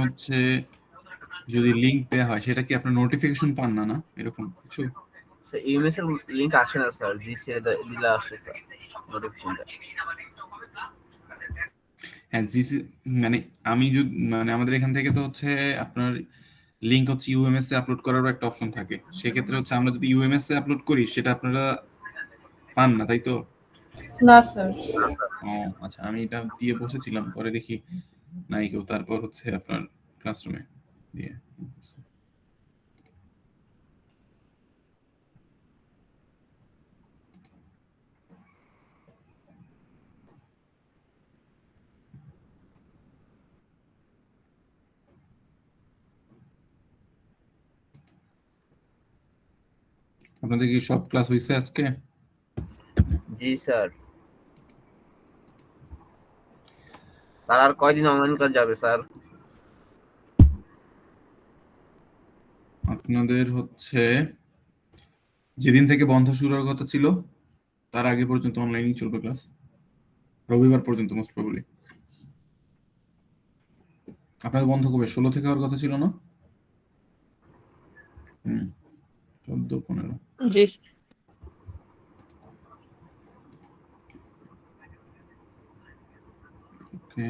হচ্ছে যদি লিংক দেওয়া হয় সেটা কি আপনার নোটিফিকেশন পান না না এরকম কিছু? ইউএমএস এর লিংক আসে না স্যার, জিসি দিলে আসে স্যার নোটিফিকেশনটা। হ্যাঁ জিসি, মানে আমি যদি মানে আমাদের এখান থেকে তো হচ্ছে আপনার লিংক হচ্ছে ইউএমএস এ আপলোড করারও একটা অপশন থাকে, সেক্ষেত্রে হচ্ছে আমরা যদি ইউএমএস এ আপলোড করি সেটা আপনারা পান না, তাই তো? না স্যার। ও আচ্ছা, আমি এটা দিয়ে বসেছিলাম, পরে দেখি নাই কেউ, তারপর হচ্ছে আপনার ক্লাসরুমে দিয়ে আপনাদের কি সব ক্লাস হয়েছে আজকে? জি স্যার। তার আর কয়দিন অনলাইন ক্লাস যাবে স্যার? আপনাদের হচ্ছে যেদিন থেকে বন্ধ শুরু হওয়ার কথা ছিল তার আগে পর্যন্ত অনলাইনেই চলবে ক্লাস, রবিবার পর্যন্ত মোস্ট প্রবাবলি। আপনাদের বন্ধ কবে? 16 থেকে হওয়ার কথা ছিল না? 14-15। জি ওকে।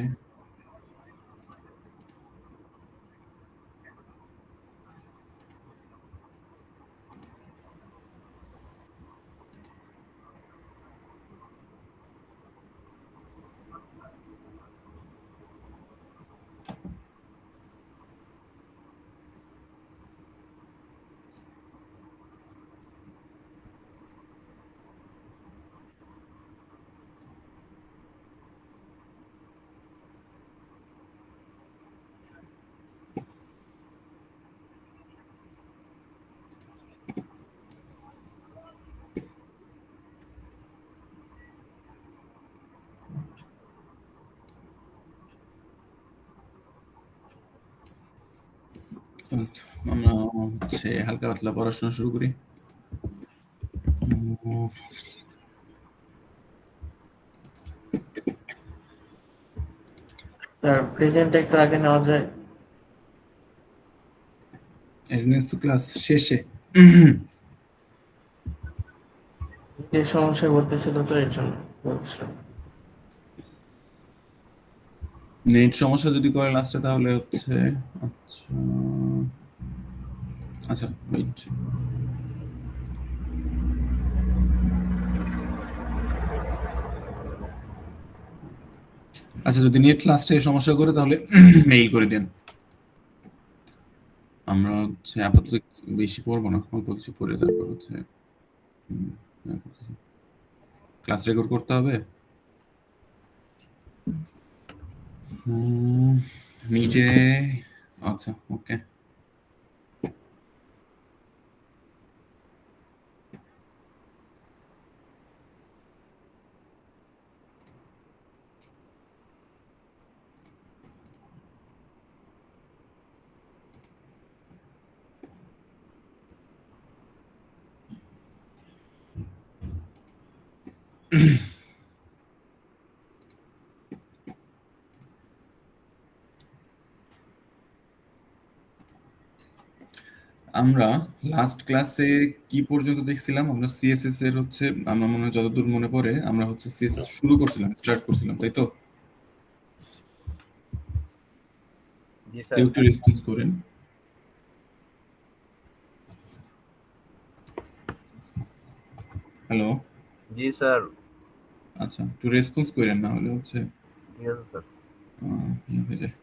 আমরা হচ্ছে হালকা পাতলা পড়াশোনা শুরু করি। স্যার প্রেজেন্ট একটু আগে নেওয়া যায়? অ্যাটেন্ডেন্স তো ক্লাস শেষে। এই সমস্যা ঘটতেছিল তো এই জন্য বলছিলাম। নেট সমস্যা যদি করে লাস্টে তাহলে হচ্ছে আচ্ছা আচ্ছা ওয়েট, আচ্ছা যদি নেট লাস্টে সমস্যা করে তাহলে মেইল করে দেন। আমরা হচ্ছে আপাতত বেশি পড়বো না, অল্প কিছু পড়ে তারপর হচ্ছে ক্লাস রেকর্ড করতে হবে। মিটে আচ্ছা ওকে। আমরা লাস্ট ক্লাসে কি পর্যন্ত দেখছিলাম? আমরা সিএসএস এর হচ্ছে আমরা মনে হয় যতদূর মনে পড়ে আমরা হচ্ছে সিএসএস শুরু করছিলাম, স্টার্ট করছিলাম, তাই তো? জি স্যার। কেউ একটু রেসপন্স করেন। হ্যালো। জি স্যার। আচ্ছা একটু রেসপন্স করেন, না হলে হচ্ছে ঠিক আছে স্যার। ইয়ে হয়ে যায়।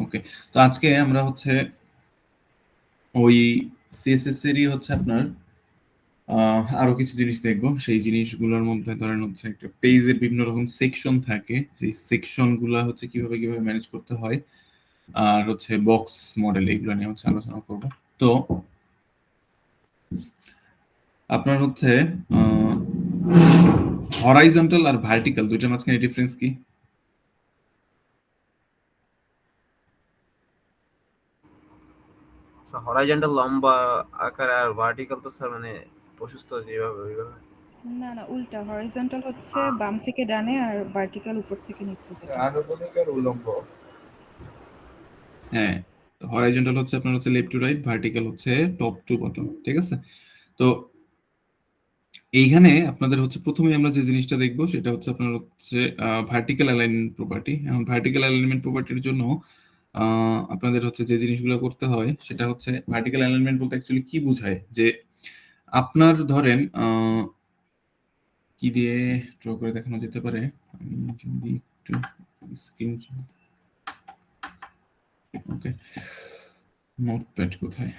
ওকে, তো আজকে আমরা হচ্ছে ওই সিএসএস এরই হচ্ছে আপনার আরো কিছু জিনিস দেখবো। সেই জিনিসগুলোর মধ্যে ধরেন হচ্ছে একটা পেজের বিভিন্ন রকম সেকশন থাকে, সেই সেকশন গুলা হচ্ছে কিভাবে কিভাবে ম্যানেজ করতে হয়, আর হচ্ছে বক্স মডেল, এগুলো নিয়ে হচ্ছে আলোচনা করব। তো আপনার হচ্ছে হরাইজন্টাল আর ভার্টিক্যাল দুইটার মাঝখানে ডিফারেন্স কি? হরাইজন্টাল লম্বা আকার আর ভার্টিক্যাল তো স্যার মানে প্রশস্ত যেভাবে ওইভাবে। না না উল্টা, হরিজন্টাল হচ্ছে বাম থেকে ডানে আর ভার্টিক্যাল উপর থেকে নিচে যেটা। আনুভূমিক আর উলম্ব। হ্যাঁ, তো হরাইজন্টাল হচ্ছে আপনার হচ্ছে লেফট টু রাইট, ভার্টিক্যাল হচ্ছে টপ টু বটম, ঠিক আছে? তো এইখানে আপনাদের হচ্ছে প্রথমে আমরা যে জিনিসটা দেখবো সেটা হচ্ছে আপনার হচ্ছে ভার্টিক্যাল অ্যালাইনমেন্ট প্রপার্টি। এখন ভার্টিক্যাল অ্যালাইনমেন্ট প্রপার্টির জন্য আপনাদের হচ্ছে যে জিনিসগুলো করতে হয় সেটা হচ্ছে, ভার্টিক্যাল অ্যালাইনমেন্ট বলতে অ্যাকচুয়ালি কি বোঝায়, যে আপনার ধরেন কি দিয়ে ড্র করে দেখানো যেতে পারে, আমি যদি একটু স্ক্রিন, ওকে, নোটপ্যাড কোথায়,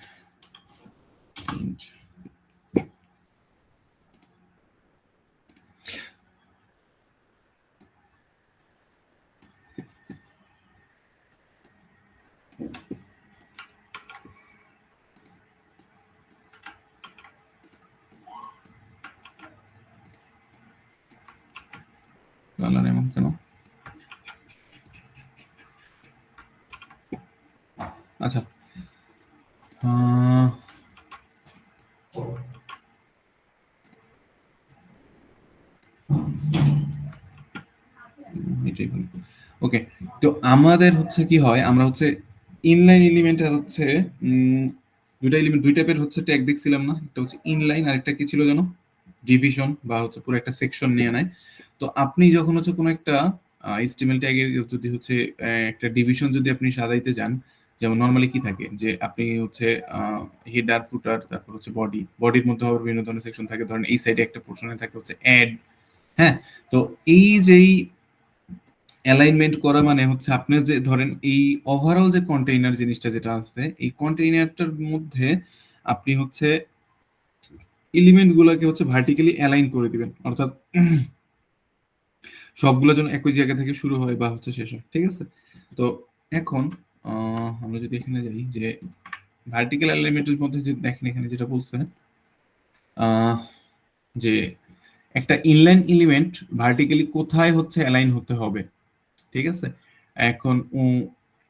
কালার এমন কেন? আচ্ছা, এটাই ভালো। ওকে, তো আমাদের হচ্ছে কি হয়, আমরা হচ্ছে ইনলাইন এলিমেন্ট আর হচ্ছে দুইটা এলিমেন্ট, দুই টাইপের হচ্ছে ট্যাগ দেখছিলাম না, একটা হচ্ছে ইনলাইন আর একটা কি ছিল জানো, ডিভিশন বা হচ্ছে পুরো একটা সেকশন নিয়ে নেয়। তো আপনি যখন হচ্ছে কোনো একটা HTML ট্যাগের যদি হচ্ছে একটা ডিভিশন যদি আপনি সাজাইতে যান, যেমন নরমালি কি থাকে যে আপনি হচ্ছে হেডার ফুটার, তারপর হচ্ছে বডির মধ্যে আবার বিভিন্ন ধরনের সেকশন থাকে, ধরেন এই সাইডে একটা পোর্শনে থাকে হচ্ছে অ্যাড। হ্যাঁ, তো এই যেই অ্যালাইনমেন্ট করা মানে হচ্ছে আপনি যে ধরেন এই ওভারঅল যে কন্টেইনার জিনিসটা যেটা আছে, এই কন্টেইনারটার মধ্যে আপনি হচ্ছে এলিমেন্ট গুলোকে হচ্ছে ভার্টিক্যালি অ্যালাইন করে দিবেন, অর্থাৎ সবগুলো যেন একই জায়গা থেকে শুরু হয় বা হচ্ছে শেষ হয়, ঠিক আছে? তো এখন আমরা যদি এখানে যাই, যে ভার্টিক্যাল অ্যালাইনমেন্টের মধ্যে যে দেখেন এখানে যেটা বলছে, যে একটা ইনলাইন এলিমেন্ট ভার্টিক্যালি কোথায় হচ্ছে অ্যালাইন হতে হবে, ঠিক আছে? এখন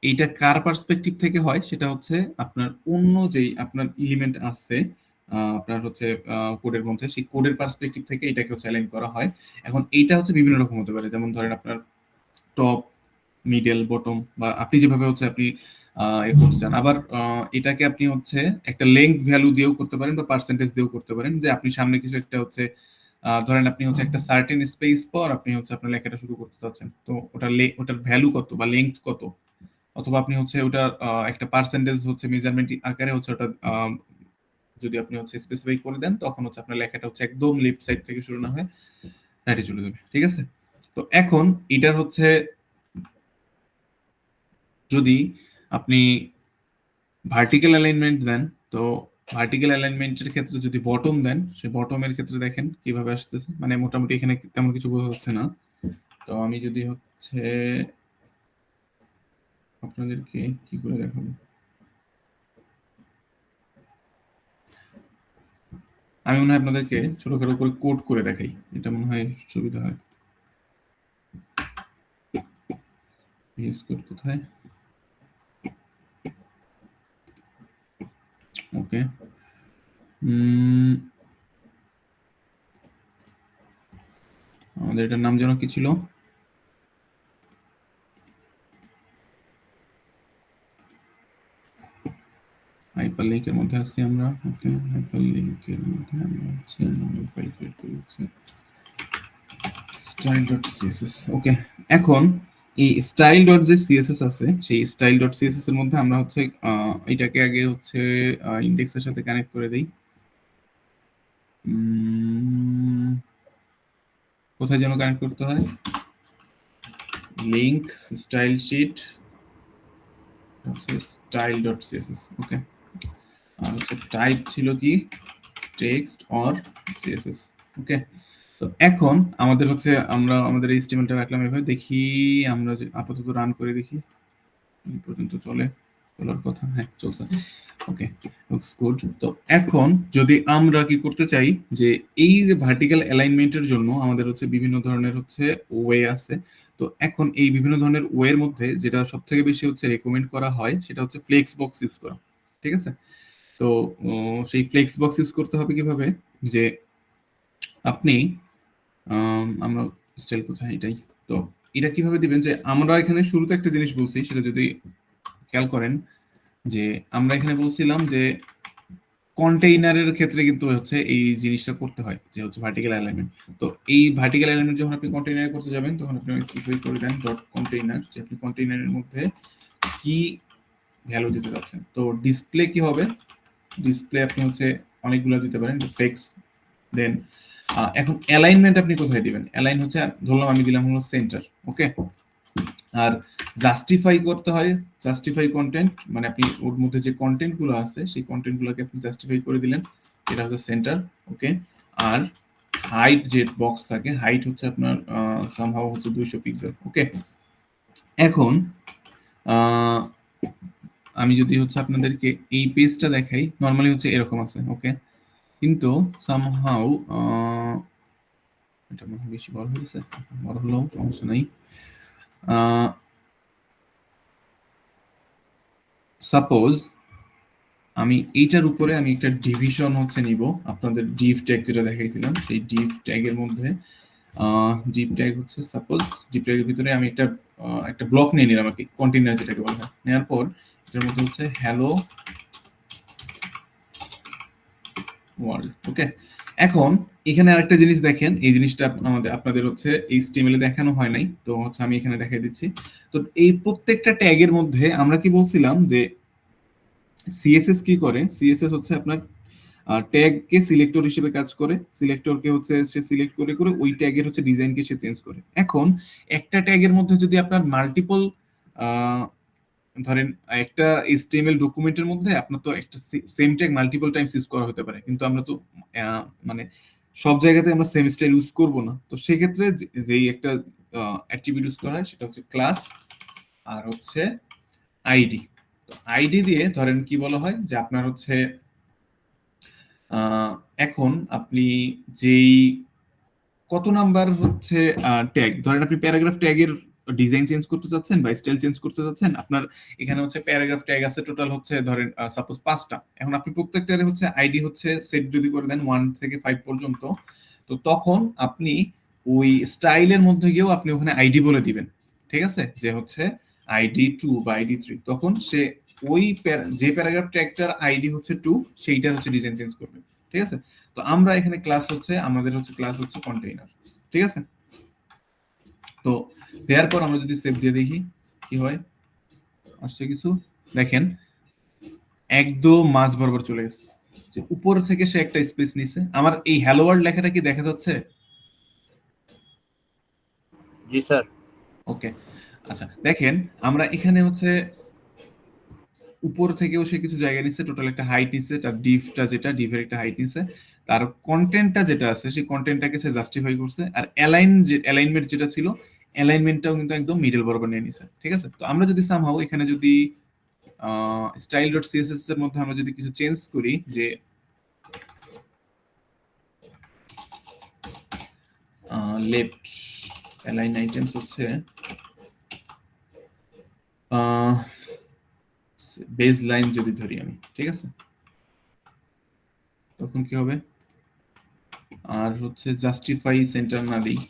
এইটা কার পার্সপেক্টিভ থেকে হয়, সেটা হচ্ছে আপনার অন্য যেই আপনার এলিমেন্ট আছে আপনার হচ্ছে কোডের মধ্যে, সেই কোডের পার্সপেক্টিভ থেকে এটাকে হচ্ছে অ্যালাইন করা হয়। এখন এইটা হচ্ছে বিভিন্ন রকম হতে পারে, যেমন ধরেন আপনার টপ, মিডল, বটম, বা আপনি যেভাবে হচ্ছে আপনি এ করতে চান। আবার এটাকে আপনি হচ্ছে একটা লেংথ ভ্যালু দিয়েও করতে পারেন বা পার্সেন্টেজ দিয়েও করতে পারেন, যে আপনি সামনে কিছু একটা হচ্ছে ধরেন আপনি হচ্ছে একটা সার্টেন স্পেস পর আপনি হচ্ছে আপনার লেখাটা শুরু করতে চাচ্ছেন, তো ওটার ভ্যালু কত বা লেংথ কত, অথবা আপনি হচ্ছে ওটা একটা পার্সেন্টেজ হচ্ছে মেজারমেন্ট আকারে হচ্ছে ওটা যদি আপনি হচ্ছে স্পেসিফাই করে দেন, তখন হচ্ছে আপনার লেখাটা হচ্ছে একদম লেফট সাইড থেকে শুরু না হয়ে রাইটে চলে যাবে, ঠিক আছে? তো এখন এটার হচ্ছে যদি আপনি ভার্টিক্যাল অ্যালাইনমেন্ট দেন, তো ভার্টিক্যাল অ্যালাইনমেন্টের ক্ষেত্রে যদি বটম দেন, সে বটমের ক্ষেত্রে দেখেন কিভাবে আসতেছে, মানে মোটামুটি এখানে তেমন কিছু বোঝা যাচ্ছে না। তো আমি যদি হচ্ছে আপনাদেরকে কি করে দেখাবো, আমি মনে হয় আপনাদেরকে ছোটখাটো করে কোড করে দেখাই, এটা মনে হয় সুবিধা হয়। কোড কোথায়, ওকে, আমাদের এটার নাম যেন কি ছিল, হাইপারলিংকের মধ্যে আছি আমরা। ওকে, হাইপারলিংকের মধ্যে আমরা হচ্ছে ফাইল ক্রিয়েট করে হচ্ছে style.css। ওকে, এখন এই style.css আছে, সেই style.css এর মধ্যে আমরা হচ্ছে এটাকে আগে হচ্ছে ইনডেক্সের সাথে কানেক্ট করে দেই। কোথায় যেন কানেক্ট করতে হয়, লিংক স্টাইল শিট style.css। ওকে, আর হচ্ছে টাইপ ছিল কি টেক্সট অর সিএসএস। ওকে, তো এখন আমাদের হচ্ছে আমরা আমাদের এই HTML-টা রাখলাম এভাবে, দেখি আমরা যে আপাতত রান করে দেখি এই পর্যন্ত চলার কথা, হ্যাঁ চলছে। ওকে, লুকস গুড। তো এখন যদি আমরা কি করতে চাই, যে এই যে ভার্টিক্যাল অ্যালাইনমেন্টের জন্য আমাদের হচ্ছে বিভিন্ন ধরনের হচ্ছে ওয়ে আছে। তো এখন এই বিভিন্ন ধরনের ওয়ের মধ্যে যেটা সবথেকে বেশি হচ্ছে রেকমেন্ড করা হয় সেটা হচ্ছে ফ্লেক্স বক্স ইউজ করা, ঠিক আছে? তো সেই ফ্লেক্স বক্স ইউজ করতে হবে কিভাবে, যে আপনি আমরা স্টাইল কোথায়, এটাই তো। এটা কিভাবে দিবেন যে আমরা এখানে শুরুতে একটা জিনিস বলছি, সেটা যদি খেয়াল করেন যে আমরা এখানে বলছিলাম যে কন্টেইনারের ক্ষেত্রে কিন্তু হচ্ছে এই জিনিসটা করতে হয়, যে হচ্ছে ভার্টিক্যাল অ্যালাইনমেন্ট। তো এই ভার্টিক্যাল অ্যালাইনমেন্ট যখন আপনি কন্টেইনারে করতে যাবেন, তখন আপনি স্পেসিফাই করে দেন ডট কন্টেইনার, যে আপনি কন্টেইনারের মধ্যে কি ভ্যালু দিতে যাচ্ছেন। তো ডিসপ্লে কি হবে, ডিসপ্লে আপনি হচ্ছে অনেকগুলো দিতে পারেন, টেক্সট। দেন এখন অ্যালাইনমেন্ট আপনি কোথায় দিবেন, অ্যালাইন হচ্ছে ধরলাম আমি দিলাম হলো সেন্টার, ওকে। আর জাস্টিফাই করতে হয়, জাস্টিফাই কন্টেন্ট, মানে আপনি ওর মধ্যে যে কন্টেন্ট গুলো আছে সেই কন্টেন্ট গুলোকে আপনি জাস্টিফাই করে দিলেন, এটা হচ্ছে সেন্টার, ওকে। আর হাইট যে বক্স থাকে, হাইট হচ্ছে আপনার সামহাউ হচ্ছে 200 পিক্সেল, ওকে। এখন আমি যদি হচ্ছে আপনাদেরকে এই পেজটা দেখাই, নরমালি হচ্ছে এরকম আছে, ওকে। কিন্তু সামহাউ এটা মনে হয় বেশি বড় হয়েছে, বড় হলেও সমস্যা নাই। সাপোজ আমি এইটার উপরে আমি একটা ডিভিশন হচ্ছে নিব, আপনাদের ডিভ ট্যাগ যেটা দেখাইছিলাম সেই ডিভ ট্যাগের মধ্যে ডিভ ট্যাগ হচ্ছে সাপোজ ডিভ ট্যাগের ভিতরে আমি একটা ব্লক নিয়ে নিলাম আর কি, কন্টেইনার যেটাকে বলা হয়। নেওয়ার পর এটার মধ্যে হচ্ছে হ্যালো ওয়ার্ল্ড, ওকে। এখন এখানে আরেকটা জিনিস দেখেন, এই জিনিসটা আপনাদের হচ্ছে HTML এ দেখানো হয় নাই, তো হচ্ছে আমি এখানে দেখাই দিচ্ছি। তো এই প্রত্যেকটা ট্যাগের মধ্যে আমরা কি বলছিলাম যে সিএসএস কি করে, সিএসএস হচ্ছে আপনার ট্যাগকে সিলেক্টর হিসেবে কাজ করে, সিলেক্টরকে হচ্ছে সে সিলেক্ট করে করে ওই ট্যাগের হচ্ছে ডিজাইনকে সে চেঞ্জ করে। এখন একটা ট্যাগের মধ্যে যদি আপনার মাল্টিপল ধরেন একটা HTML ডকুমেন্টের মধ্যে আপনার তো একটা same tag multiple Times use করা হতে পারে, কিন্তু আমরা তো মানে সব জায়গাতে আমরা সেম স্টাইল ইউজ করব না। তো সেক্ষেত্রে যেই একটা অ্যাট্রিবিউট ইউজ করা হয় সেটা হচ্ছে ক্লাস আর হচ্ছে আইডি। তো আইডি দিয়ে ধরেন কি বলা হয় যে আপনার হচ্ছে এখন আপনি যেই কত নাম্বার হচ্ছে ট্যাগ, ধরেন আপনি প্যারাগ্রাফ ট্যাগের ডিজাইন চেঞ্জ করতে চাচ্ছেন বা স্টাইল চেঞ্জ করতে চাচ্ছেন, আপনার এখানে হচ্ছে প্যারাগ্রাফ ট্যাগ আছে টোটাল হচ্ছে ধরেন সাপোজ 5টা। এখন আপনি প্রত্যেকটারে হচ্ছে আইডি হচ্ছে সেট যদি করে দেন 1 থেকে 5 পর্যন্ত, তো তখন আপনি ওই স্টাইলের মধ্যে গিয়েও আপনি ওখানে আইডি বলে দিবেন, ঠিক আছে, যে হচ্ছে আইডি 2 বা আইডি 3, তখন সে ওই যে প্যারাগ্রাফ ট্যাগটার আইডি হচ্ছে 2 সেইটার হচ্ছে ডিজাইন চেঞ্জ করবে, ঠিক আছে। তো আমরা এখানে ক্লাস হচ্ছে আমাদের হচ্ছে ক্লাস হচ্ছে কন্টেইনার, ঠিক আছে। তো দেওয়ার পর আমরা যদি সেভ দিয়ে দেখি কি হয়, আসছে কিছু, দেখেন একদম মাঝ বরাবর চলে গেছে, যে উপর থেকে সে একটা স্পেস নিছে। আমার এই হ্যালো ওয়ার্ল্ড লেখাটা কি দেখা যাচ্ছে? জি স্যার। ওকে, আচ্ছা দেখেন আমরা এখানে হচ্ছে উপর থেকেও সে কিছু জায়গা নিচ্ছে, টোটাল একটা হাইট নিচ্ছে, তার ডিভটা যেটা ডিভের একটা হাইট নিচ্ছে, তার কন্টেন্টটা যেটা আছে সেই কন্টেন্টটাকে সে জাস্টিফাই করছে, আর অ্যালাইনমেন্ট যেটা ছিল অ্যালাইনমেন্টটাও কিন্তু একদম মিডল বরাবর নিয়ে নিছে, ঠিক আছে। তো আমরা যদি সামহাউ এখানে যদি style.css এর মধ্যে আমরা যদি কিছু চেঞ্জ করি, যে লেফট অ্যালাইন আইটেমস হচ্ছে বেস লাইন যদি ধরি আমি, ঠিক আছে, তখন কি হবে, আর হচ্ছে জাস্টিফাই সেন্টার না দিই,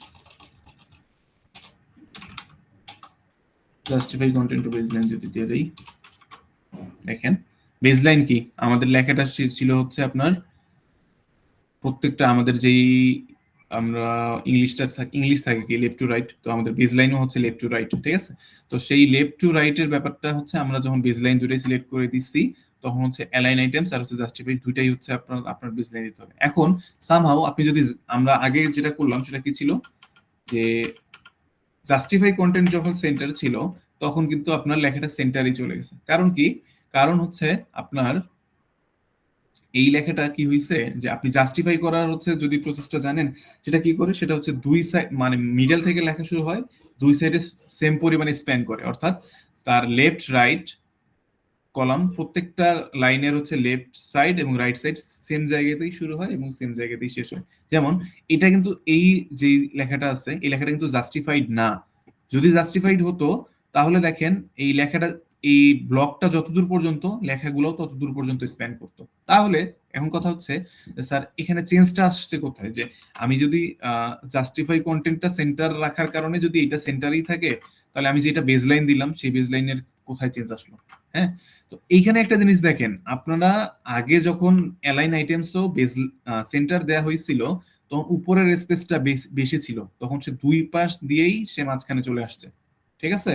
জাস্টিফাই কন্টেন্ট টু বেসলাইন যদি দিয়ে দেই, দেখেন বেসলাইন কি আমাদের লেখাটা ছিল হচ্ছে আপনার প্রত্যেকটা আমাদের যেই আমরা ইংলিশ থাকে কি লেফট টু রাইট, তো আমাদের বেসলাইনও হচ্ছে লেফট টু রাইট, ঠিক আছে। তো সেই লেফট টু রাইটের ব্যাপারটা হচ্ছে আমরা যখন বেসলাইন দুটোই সিলেক্ট করে দিচ্ছি, তখন হচ্ছে অ্যালাইন আইটেমস আর হচ্ছে জাস্টিফাই দুইটাই হচ্ছে আপনার বেসলাইন দিতে হবে। এখন সামহাউ আপনি যদি আমরা আগে যেটা করলাম সেটা কি ছিল, যে জাস্টিফাই কন্টেন্ট যখন সেন্টার ছিল তখন কিন্তু আপনার লেখাটা সেন্টারই চলে গেছে। কারণ কি, কারণ হচ্ছে আপনার এই লেখাটা কি হইছে, যে আপনি জাস্টিফাই করার হচ্ছে যদি প্রসেসটা জানেন সেটা কি করে, সেটা হচ্ছে দুই সাইড মানে মিডল থেকে লেখা শুরু হয়, দুই সাইডে সেম পরিমাণে স্প্যান করে, অর্থাৎ তার লেফট রাইট কলাম প্রত্যেকটা লাইনের হচ্ছে লেফট সাইড এবং রাইট সাইড সেম জায়গাতেই শুরু হয় এবং সেম জায়গাতেই শেষ হয়। যেমন এটা কিন্তু এই যে লেখাটা আছে এই লেখাটা কিন্তু জাস্টিফাইড না, যদি জাস্টিফাইড হতো তাহলে দেখেন এই লেখাটা এই ব্লকটা যতদূর পর্যন্ত লেখাগুলো ততদূর পর্যন্ত স্প্যান করতো। তাহলে এখন কথা হচ্ছে যে স্যার এখানে চেঞ্জটা আসছে কোথায়, যে আমি যদি জাস্টিফাই কন্টেন্টটা সেন্টার রাখার কারণে যদি এটা সেন্টারেই থাকে, তাহলে আমি যেটা বেজলাইন দিলাম সেই বেজলাইনের কোথায় চেঞ্জ আসলো? হ্যাঁ, তো এইখানে একটা জিনিস দেখেন, আপনারা আগে যখন অ্যালাইন আইটেমসও বেজ সেন্টার দেয়া হয়েছিল তখন উপরের স্পেসটা বেশি ছিল, তখন সে দুই পাশ দিয়েই সে মাঝখানে চলে আসছে। ঠিক আছে,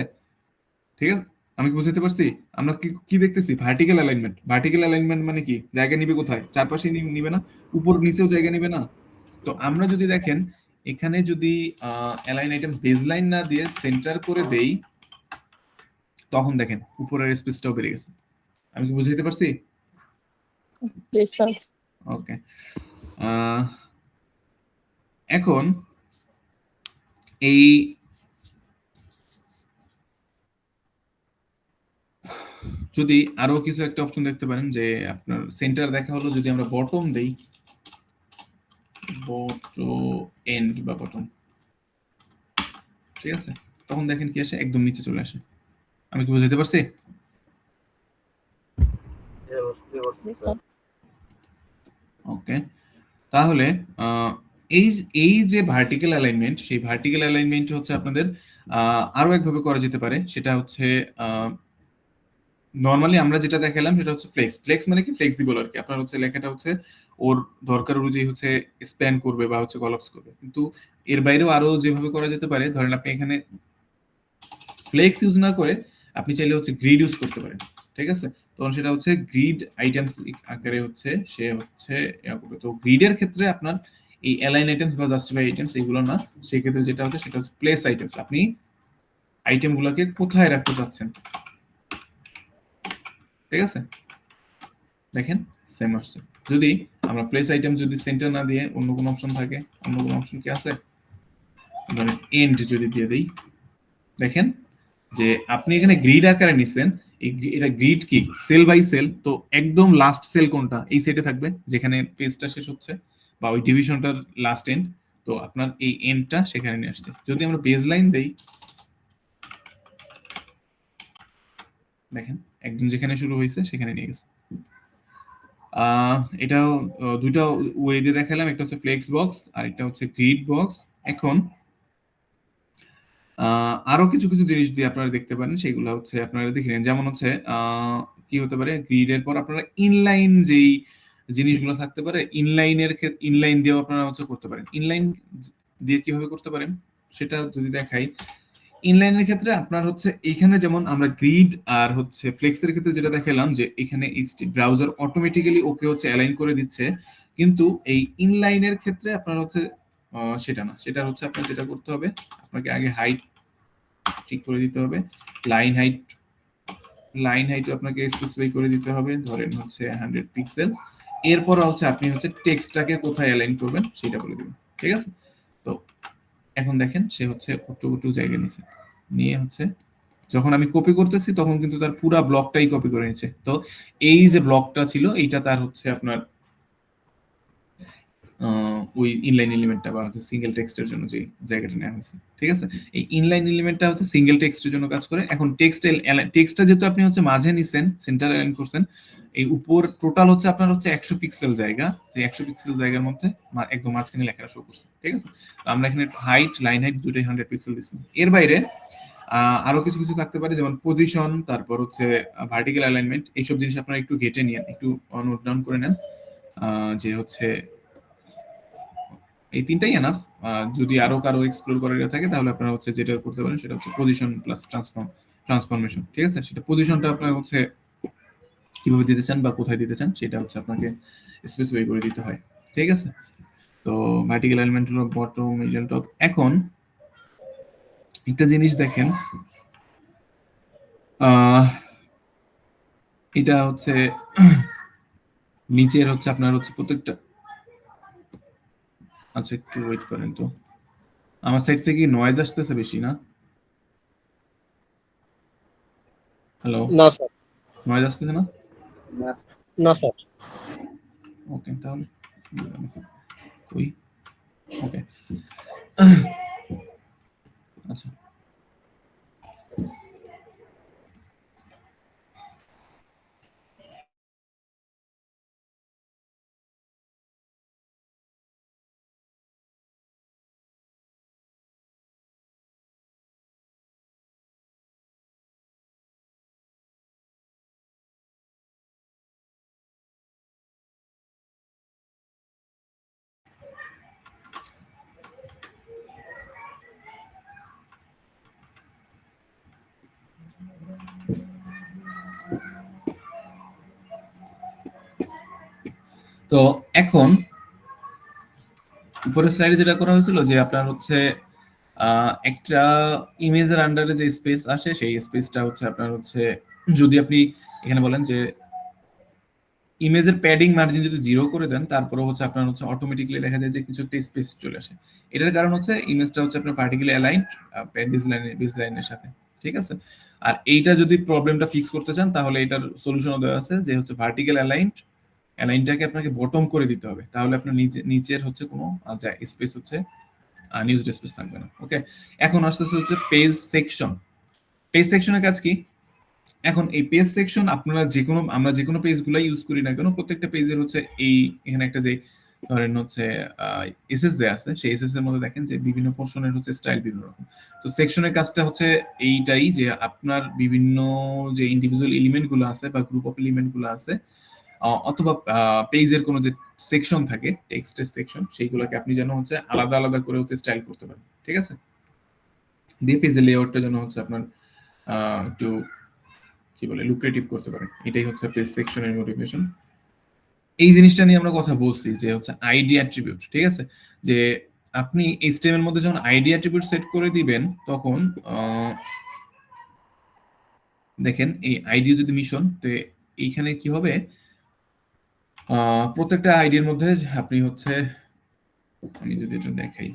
ঠিক আছে, আমি কি বুঝাতে পারছি? আমরা কি কি দেখতেছি? Vertical alignment. ভার্টিক্যাল অ্যালাইনমেন্ট মানে কি? জায়গা নিবে কোথায়? চারপাশে নিবে না? উপর নিচেও জায়গা নিবে না? তো আমরা যদি দেখেন এখানে যদি অ্যালাইন আইটেম বেজলাইন না দিয়ে সেন্টার করে দেই, তখন দেখেন উপরের স্পেসটাও বেড়ে গেছে। আমি কি বুঝাইতে পারছি? ওকে, এখন এই যদি আরো কিছু একটা অপশন দেখতে পারেন, যে আপনার সেন্টার দেখা হলো, যদি আমরা বটম দেই, এন্ড বা বটম, ঠিক আছে, তখন দেখেন কি আসে, একদম নিচে চলে আসে। আমি কি বুঝাইতে পারছি? বুঝতে পারছি স্যার। ওকে, তাহলে এই এই যে ভার্টিক্যাল অ্যালাইনমেন্ট, সেই ভার্টিক্যাল অ্যালাইনমেন্ট হচ্ছে আপনাদের আরো একভাবে করা যেতে পারে। সেটা হচ্ছে নরমালি আমরা যেটা দেখালাম সেটা হচ্ছে ফ্লেক্স। ফ্লেক্স মানে কি? ফ্লেক্সিবল আর কি। আপনার হচ্ছে লেখাটা হচ্ছে ওর দরকার অনুযায়ী হচ্ছে স্প্যান করবে বা হচ্ছে কলাপস করবে। কিন্তু এর বাইরেও আরো যেভাবে করা যেতে পারে, ধরেন আপনি এখানে ফ্লেক্স ইউজ না করে আপনি চাইলে হচ্ছে গ্রিড ইউজ করতে পারেন। ঠিক আছে, তখন সেটা হচ্ছে গ্রিড আইটেমস আকারে হচ্ছে সে হচ্ছে ইয়া করবে। তো গ্রিডের ক্ষেত্রে আপনার এই অ্যালাইন আইটেমস বা জাস্টিফাই আইটেমস এগুলো না, সেই ক্ষেত্রে যেটা হচ্ছে সেটা হচ্ছে প্লেস আইটেমস। আপনি আইটেমগুলোকে কোথায় রাখতে চাচ্ছেন, ঠিক আছে, দেখেন সেম আসছে। যদি আমরা প্লেস আইটেম যদি সেন্টার না দিয়ে অন্য কোনো অপশন থাকে, অন্য কোনো অপশন কি আছে, মানে এন্ড যদি দিয়ে দেই, দেখেন যে আপনি এখানে গ্রিড আকারে নিছেন। এটা গ্রিড কি? Cell by cell. তো একদম লাস্ট সেল কোনটা? এই সাইডে থাকবে যেখানে পেজটা শেষ হচ্ছে বা ওই ডিভিশনটার লাস্ট এন্ড। তো আপনার এই এন্ডটা সেখানে নিয়ে আসছে। যদি আমরা বেজ লাইন দেই, দেখেন একদম যেখানে শুরু হয়েছে সেখানে নিয়ে গেছে। এটাও দুইটা ওয়ে দিয়ে দেখালাম, একটা হচ্ছে ফ্লেক্স বক্স আর একটা হচ্ছে গ্রিড বক্স। এখন আরো কিছু কিছু জিনিস দিয়ে আপনারা দেখতে পারেন, সেগুলো হচ্ছে আপনারা দেখে নিন। যেমন হচ্ছে কি হতে পারে, গ্রিডের পর আপনারা ইনলাইন যেই জিনিসগুলো থাকতে পারে, ইনলাইনের ক্ষেত্রে ইনলাইন দিয়েও আপনারা হচ্ছে করতে পারেন। ইনলাইন দিয়ে কিভাবে করতে পারেন সেটা যদি দেখাই, ইনলাইনের ক্ষেত্রে আপনার হচ্ছে এখানে যেমন আমরা গ্রিড আর হচ্ছে ফ্লেক্সের ক্ষেত্রে যেটা দেখালাম, যে এখানে ব্রাউজার অটোমেটিক্যালি ওকে হচ্ছে অ্যালাইন করে দিচ্ছে, কিন্তু এই ইনলাইনের ক্ষেত্রে আপনার হচ্ছে সেটা না। সেটা হচ্ছে আপনার যেটা করতে হবে, আপনাকে আগে হাইট ঠিক করে দিতে হবে। লাইন হাইট আপনাকে স্পেসিফাই করে দিতে হবে, ধরেন হচ্ছে 100 পিক্সেল। এরপর হচ্ছে আপনি হচ্ছে টেক্সটটাকে কোথায় অ্যালাইন করবেন সেটা বলে দিবেন। ঠিক আছে, তো এখন দেখেন সে হচ্ছে অটো জায়গা নিছে, নিয়ে হচ্ছে যখন আমি কপি করতেছি তখন কিন্তু তার পুরা ব্লকটাই কপি করে নিচ্ছে। তো এই যে ব্লকটা ছিল এইটা তার হচ্ছে আপনার ওই ইনলাইন এলিমেন্টটা বা হচ্ছে সিঙ্গেল টেক্সটের জন্য যে জায়গাটা নেওয়া হয়েছে। ঠিক আছে, এই ইনলাইন এলিমেন্টটা হচ্ছে সিঙ্গেল টেক্সটের জন্য কাজ করে। এখন টেক্সটটা যেহেতু আপনি হচ্ছে মাঝে নিছেন, সেন্টার অ্যালাইন করছেন, এই উপর টোটাল হচ্ছে আপনার হচ্ছে 100 পিক্সেল জায়গা। এই 100 পিক্সেল জায়গার মধ্যে একদম মাঝখানে লেখাটা শো করছে। ঠিক আছে, তো আমরা এখানে লাইন হাইট দুটোই 100 পিক্সেল দিচ্ছি। এর বাইরে আরো কিছু কিছু থাকতে পারে, যেমন পজিশন, তারপর হচ্ছে ভার্টিক্যাল অ্যালাইনমেন্ট। এইসব জিনিস আপনারা একটু ঘেটে নিয়ে একটু নোট ডাউন করে নেন, যে হচ্ছে এই তিনটাই এনাফ। যদি আরো কারো এক্সপ্লোর করার থাকে তাহলে আপনারা হচ্ছে যেটা করতে পারেন সেটা হচ্ছে পজিশন প্লাস ট্রান্সফরমেশন। ঠিক আছে, সেটা পজিশনটা আপনার হচ্ছে কিভাবে দিতে চান বা কোথায় দিতে চান সেটা হচ্ছে আপনাকে স্পেসিফাই করে দিতে হয়। ঠিক আছে, তো ভার্টিক্যাল এলিমেন্ট হলো বটম, মিডল, টপ। এখন একটা জিনিস দেখেন, এটা হচ্ছে নিচের হচ্ছে আপনার হচ্ছে প্রত্যেকটা, আচ্ছা একটু ওয়েট করেন তো, আমার সাইড থেকে নয়েজ আসতেছে বেশি না? হ্যালো, না স্যার, নয়েজ আসতেছে না? না স্যার। ওকে, তাহলে কই, ওকে, আচ্ছা তো এখন উপরের স্লাইডে যেটা করা হয়েছিল যে আপনার হচ্ছে একটা ইমেজের আন্ডারে যে স্পেস আসে সেই স্পেসটা হচ্ছে আপনার হচ্ছে যদি আপনি এখানে বলেন যে ইমেজের প্যাডিং মার্জিন যদি 0 করে দেন তারপরে হচ্ছে আপনার হচ্ছে অটোমেটিক্যালি দেখা যায় যে কিছু একটা স্পেস চলে আসে। এটার কারণ হচ্ছে ইমেজটা হচ্ছে আপনার ভার্টিক্যালি অ্যালাইনড বেস লাইনের সাথে, ঠিক আছে? আর এইটা যদি প্রবলেমটা ফিক্স করতে চান তাহলে এটার সলিউশনও দেওয়া আছে যে হচ্ছে ভার্টিক্যাল অ্যালাইনটাকে আপনাকে বটম করে দিতে হবে, তাহলে আপনার নিচের হচ্ছে কোনো স্পেস হচ্ছে নিউজ স্পেস থাকবে না। ওকে, এখন আসতেছে হচ্ছে পেজ সেকশন। পেজ সেকশনের কাজ কি? এখন এই পেজ সেকশন আপনারা আমরা যে কোনো পেজগুলো ইউজ করি না কেন, প্রত্যেকটা পেজের হচ্ছে এখানে একটা যে ধরেন হচ্ছে এসএস দেয়া আছে, সেই এসএস এর মধ্যে দেখেন যে বিভিন্ন পোরশনের হচ্ছে স্টাইল বিভিন্ন রকম। তো সেকশনের কাজটা হচ্ছে এইটাই যে আপনার বিভিন্ন যে ইন্ডিভিজুয়াল এলিমেন্ট গুলো আছে বা গ্রুপ অফ এলিমেন্ট গুলো আছে অথবা পেজের কোনো যে সেকশন থাকে টেক্সটের সেকশন, সেইগুলোকে আপনি যেন হচ্ছে আলাদা আলাদা করে হচ্ছে স্টাইল করতে পারেন, ঠিক আছে? দিয়ে পেজের লেআউটটা যেন হচ্ছে আপনার একটু কি বলে লুক্রেটিভ করতে পারেন, এটাই হচ্ছে পেজ সেকশনের মোটিভেশন। এই জিনিসটা নিয়ে আমরা কথা বলছি যে হচ্ছে আইডি অ্যাট্রিবিউট, ঠিক আছে? যে আপনি HTML এর মধ্যে যখন আইডি অ্যাট্রিবিউট সেট করে দিবেন তখন দেখেন এই আইডি যদি মিশন, তো এইখানে কি হবে, প্রত্যেকটা আইডির মধ্যে আপনি হচ্ছে, আমি যদি এটা দেখাই,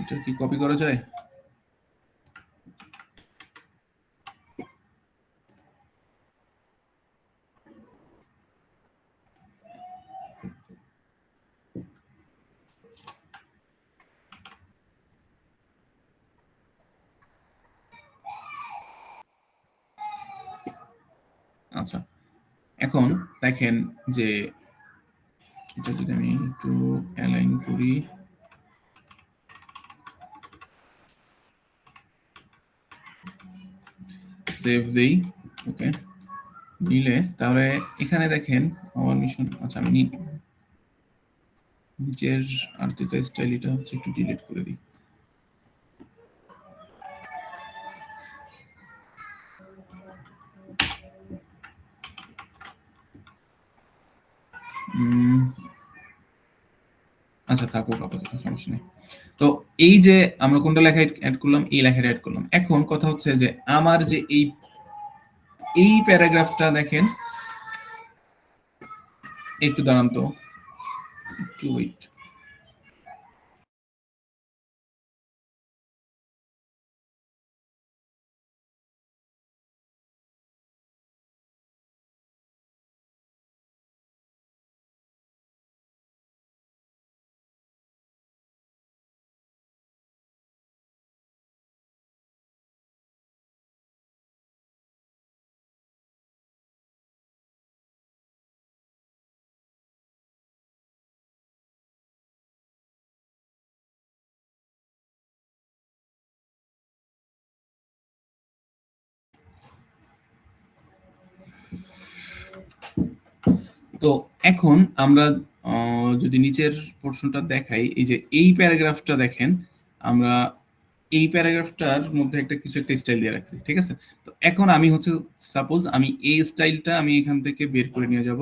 এটা কি কপি করা যায়? আচ্ছা, এখন দেখেন যে এটা যদি আমি একটু অ্যালাইন করি, সেভ দেই, ওকে, নিলে তাহলে এখানে দেখেন আমার মিশন। আচ্ছা, আমি নিচের আর্টিটা স্টাইল এটা হচ্ছে একটু ডিলিট করে দিই। আচ্ছা, থাকুক আপাতত, সমস্যা নেই। তো এই যে আমরা কোনটা লেখা অ্যাড করলাম, এই লেখাটা অ্যাড করলাম। এখন কথা হচ্ছে যে আমার যে এই প্যারাগ্রাফটা দেখেন, একটু দাঁড়ান তো, একটু ওয়েট। তো এখন আমরা যদি নিচের পোর্শনটা দেখাই, এই যে এই প্যারাগ্রাফটা দেখেন, আমরা এই প্যারাগ্রাফটার মধ্যে কিছু একটা স্টাইল দিয়ে রাখছি, ঠিক আছে? তো এখন আমি হচ্ছে সাপোজ আমি এই স্টাইলটা আমি এখান থেকে বের করে নিয়ে যাব,